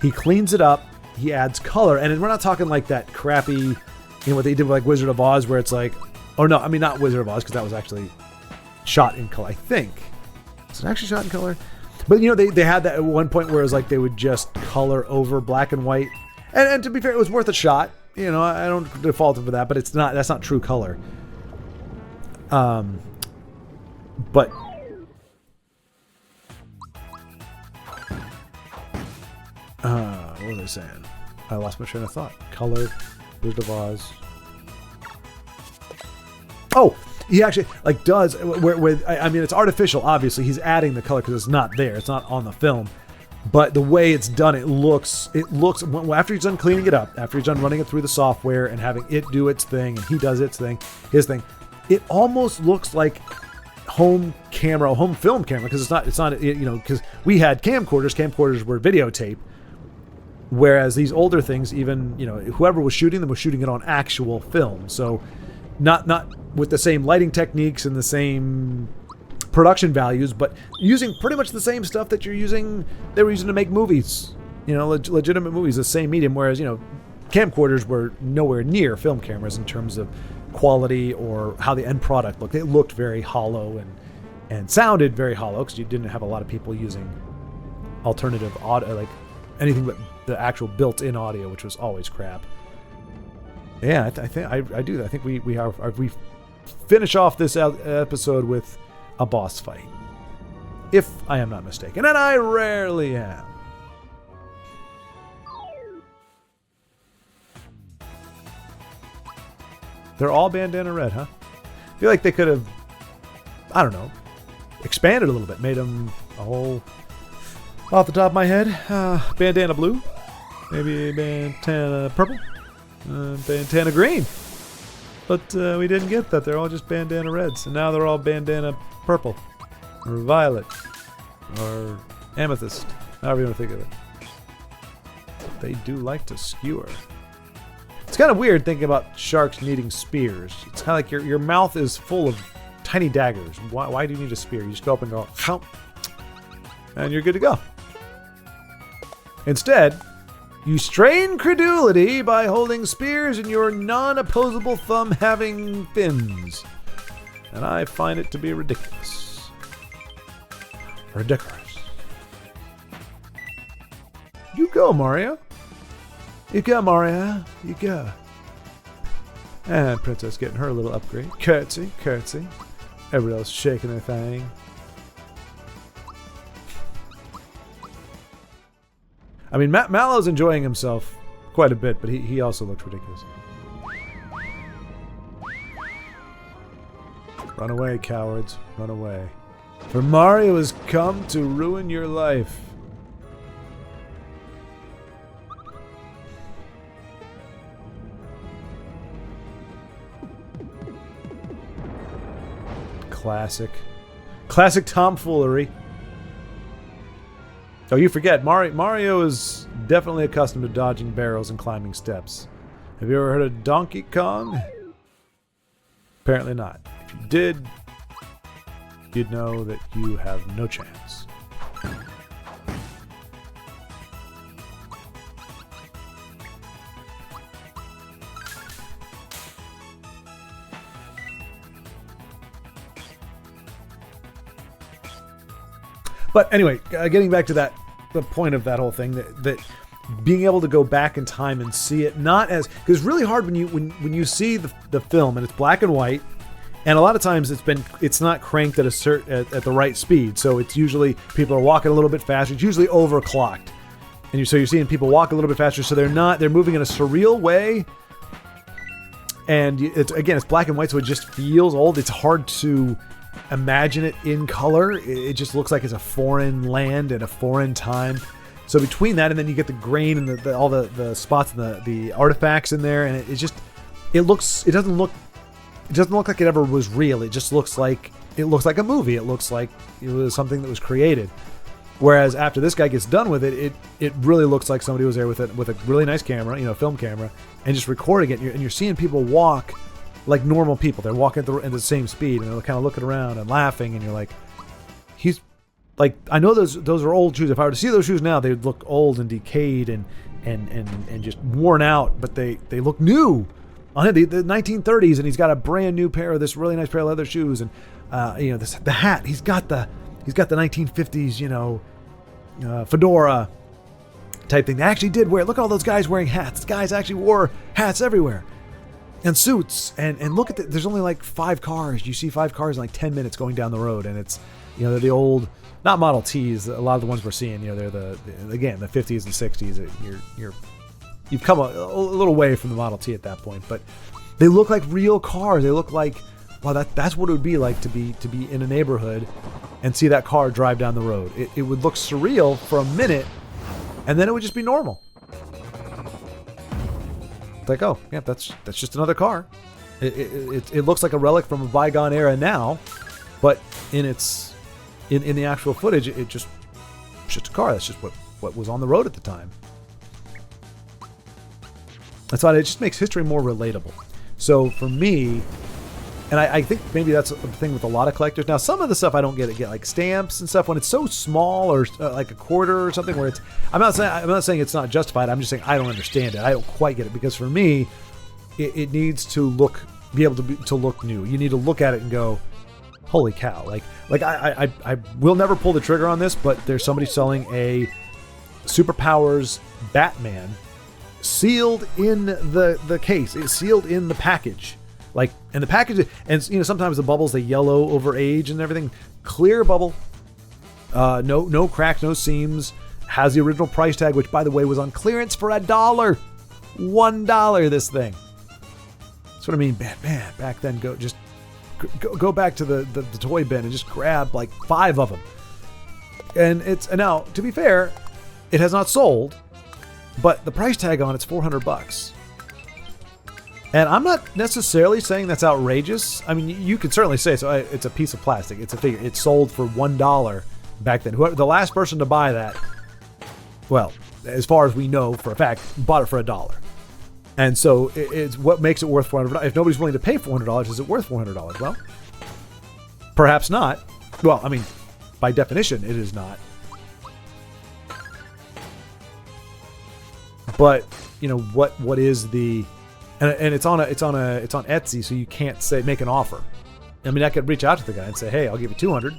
He cleans it up. He adds color, and we're not talking like that crappy, what they did with like Wizard of Oz, where it's like, oh no, I mean not Wizard of Oz, because that was actually shot in color, I think. Is it actually shot in color? But they had that at one point where it was like they would just color over black and white, and to be fair, it was worth a shot. I don't default for that, but that's not true color. But what was I saying? I lost my train of thought. Color, Wizard of Oz. Oh, he actually does where I mean, it's artificial. Obviously, he's adding the color because it's not there. It's not on the film. But the way it's done, it looks after he's done cleaning it up, after he's done running it through the software and having it do its thing, and he does his thing, it almost looks like home film camera, because it's not because we had camcorders were videotape, whereas these older things, even whoever was shooting them was shooting it on actual film, so not with the same lighting techniques and the same production values, but using pretty much the same stuff that they were using to make movies, legitimate movies, the same medium, whereas camcorders were nowhere near film cameras in terms of quality or how the end product looked. It looked very hollow and sounded very hollow, because you didn't have a lot of people using alternative audio, like anything but the actual built-in audio, which was always crap. Yeah, I think we finish off this episode with a boss fight, if I am not mistaken, and I rarely am. They're all bandana red, huh? I feel like they could have, I don't know, expanded a little bit, made them a whole, off the top of my head, bandana blue, maybe bandana purple, bandana green. But we didn't get that. They're all just bandana reds, and now they're all bandana purple, or violet, or amethyst, however you want to think of it. They do like to skewer. It's kind of weird thinking about sharks needing spears. It's kind of like your mouth is full of tiny daggers. Why do you need a spear? You just go up and go, "Hump," and you're good to go. Instead, you strain credulity by holding spears in your non-opposable thumb having fins. And I find it to be ridiculous. Ridiculous. You go, Mario. You go, Mario. You go. And Princess getting her little upgrade. Curtsy, curtsy. Everybody else shaking their thing. I mean, Mallow's enjoying himself quite a bit, but he also looks ridiculous. Run away, cowards. Run away. For Mario has come to ruin your life. Classic. Classic tomfoolery. Oh, you forget, Mario is definitely accustomed to dodging barrels and climbing steps. Have you ever heard of Donkey Kong? Apparently not. If you did, you'd know that you have no chance. But anyway, getting back to the point of that whole thing, that being able to go back in time and see it, not as, because it's really hard when you see the film and it's black and white, and a lot of times it's not cranked at at the right speed, so it's usually people are walking a little bit faster. It's usually overclocked, and so you're seeing people walk a little bit faster, so they're moving in a surreal way, and it's black and white, so it just feels old. It's hard to imagine it in color. It just looks like it's a foreign land and a foreign time. So between that and then you get the grain and all the spots and the artifacts in there, and it doesn't look like it ever was real. It just looks like a movie. It looks like it was something that was created. Whereas after this guy gets done with it, it really looks like somebody was there with a really nice camera, film camera, and just recording it. And you're seeing people walk like normal people. They're walking at the same speed, and they're kind of looking around and laughing, and you're like, he's like, I know those are old shoes. If I were to see those shoes now, they would look old and decayed and just worn out, but they look new on him. The 1930s, and he's got a brand new pair of this really nice pair of leather shoes, and the hat. He's got the 1950s, fedora type thing. They actually did wear. Look at all those guys wearing hats. Guys actually wore hats everywhere. And suits, and look at there's only like 5 cars. You see 5 cars in like 10 minutes going down the road, and it's, they're the old, not Model Ts. A lot of the ones we're seeing, they're the 50s and 60s. You've come a little way from the Model T at that point, but they look like real cars. They look like, wow, that's what it would be like to be in a neighborhood and see that car drive down the road. It would look surreal for a minute, and then it would just be normal. Like, oh yeah, that's just another car. It looks like a relic from a bygone era now, but in the actual footage, it's just a car. That's just what was on the road at the time. That's why it just makes history more relatable. So for me, and I think maybe that's the thing with a lot of collectors. Now, some of the stuff I don't get like stamps and stuff when it's so small, or like a quarter or something, where I'm not saying it's not justified. I'm just saying I don't understand it. I don't quite get it, because for me, it needs to be able to look new. You need to look at it and go, holy cow! Like I will never pull the trigger on this, but there's somebody selling a Superpowers Batman sealed in the case. It's sealed in the package. And the package, and sometimes the bubbles, they yellow over age and everything. Clear bubble, no cracks, no seams. Has the original price tag, which by the way was on clearance for $1. $1 this thing. That's what I mean, man. Back then, go back to the toy bin and just grab like 5 of them. And now, to be fair, it has not sold, but the price tag on it's $400. And I'm not necessarily saying that's outrageous. I mean, you could certainly say so. It's a piece of plastic. It's a figure. It sold for $1 back then. Whoever the last person to buy that, well, as far as we know for a fact, bought it for $1. And so it's what makes it worth $400. If nobody's willing to pay $400, is it worth $400? Well, perhaps not. Well, I mean, by definition, it is not. But what is the And it's on Etsy, so you can't make an offer. I mean, I could reach out to the guy and say, "Hey, I'll give you $200,"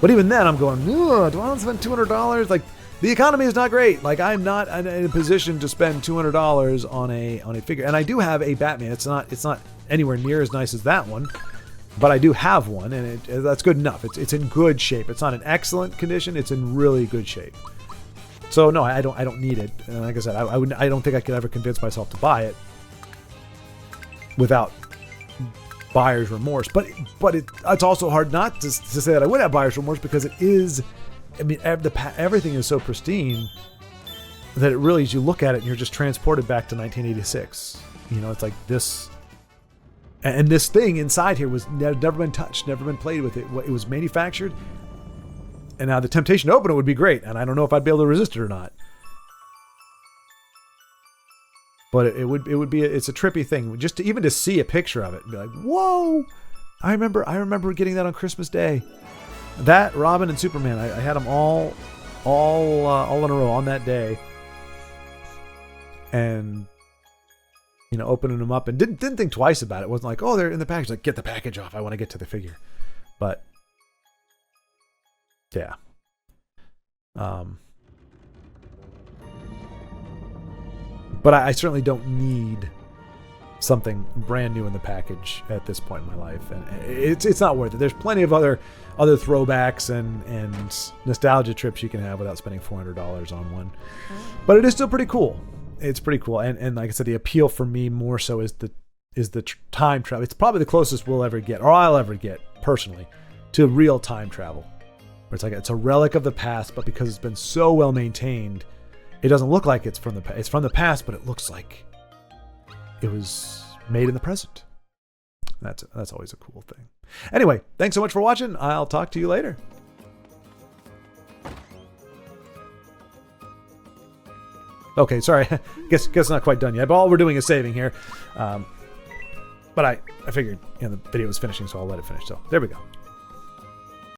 but even then, I'm going, "Do I want to spend $200?" Like, the economy is not great. Like, I'm not in a position to spend $200 on a figure. And I do have a Batman. It's not anywhere near as nice as that one, but I do have one, and that's good enough. It's in good shape. It's not in excellent condition. It's in really good shape. So no, I don't need it. And like I said, I don't think I could ever convince myself to buy it without buyer's remorse. But it's also hard not to say that I would have buyer's remorse, because it is. I mean, everything is so pristine that it really, as you look at it, and you're just transported back to 1986. You know, it's like this, and this thing inside here was never been touched, never been played with. It was manufactured, and now the temptation to open it would be great, and I don't know if I'd be able to resist it or not. But it would be it's a trippy thing just to see a picture of it and be like, whoa! I remember getting that on Christmas Day. That, Robin, and Superman, I had them all in a row on that day, and you know, opening them up and didn't think twice about it. It wasn't like, oh, they're in the package. Like, get the package off. I want to get to the figure. But yeah, but I certainly don't need something brand new in the package at this point in my life, and it's not worth it. There's plenty of other throwbacks and nostalgia trips you can have without spending $400 on one. But it is still pretty cool. It's pretty cool, and like I said, the appeal for me more so is the time travel. It's probably the closest we'll ever get, or I'll ever get personally, to real time travel, where it's like it's a relic of the past, but because it's been so well maintained, it doesn't look like it's from the past. It's from the past, but it looks like it was made in the present. That's always a cool thing. Anyway, thanks so much for watching. I'll talk to you later. Okay, sorry. guess not quite done yet. But all we're doing is saving here. But I figured the video was finishing, so I'll let it finish. So there we go.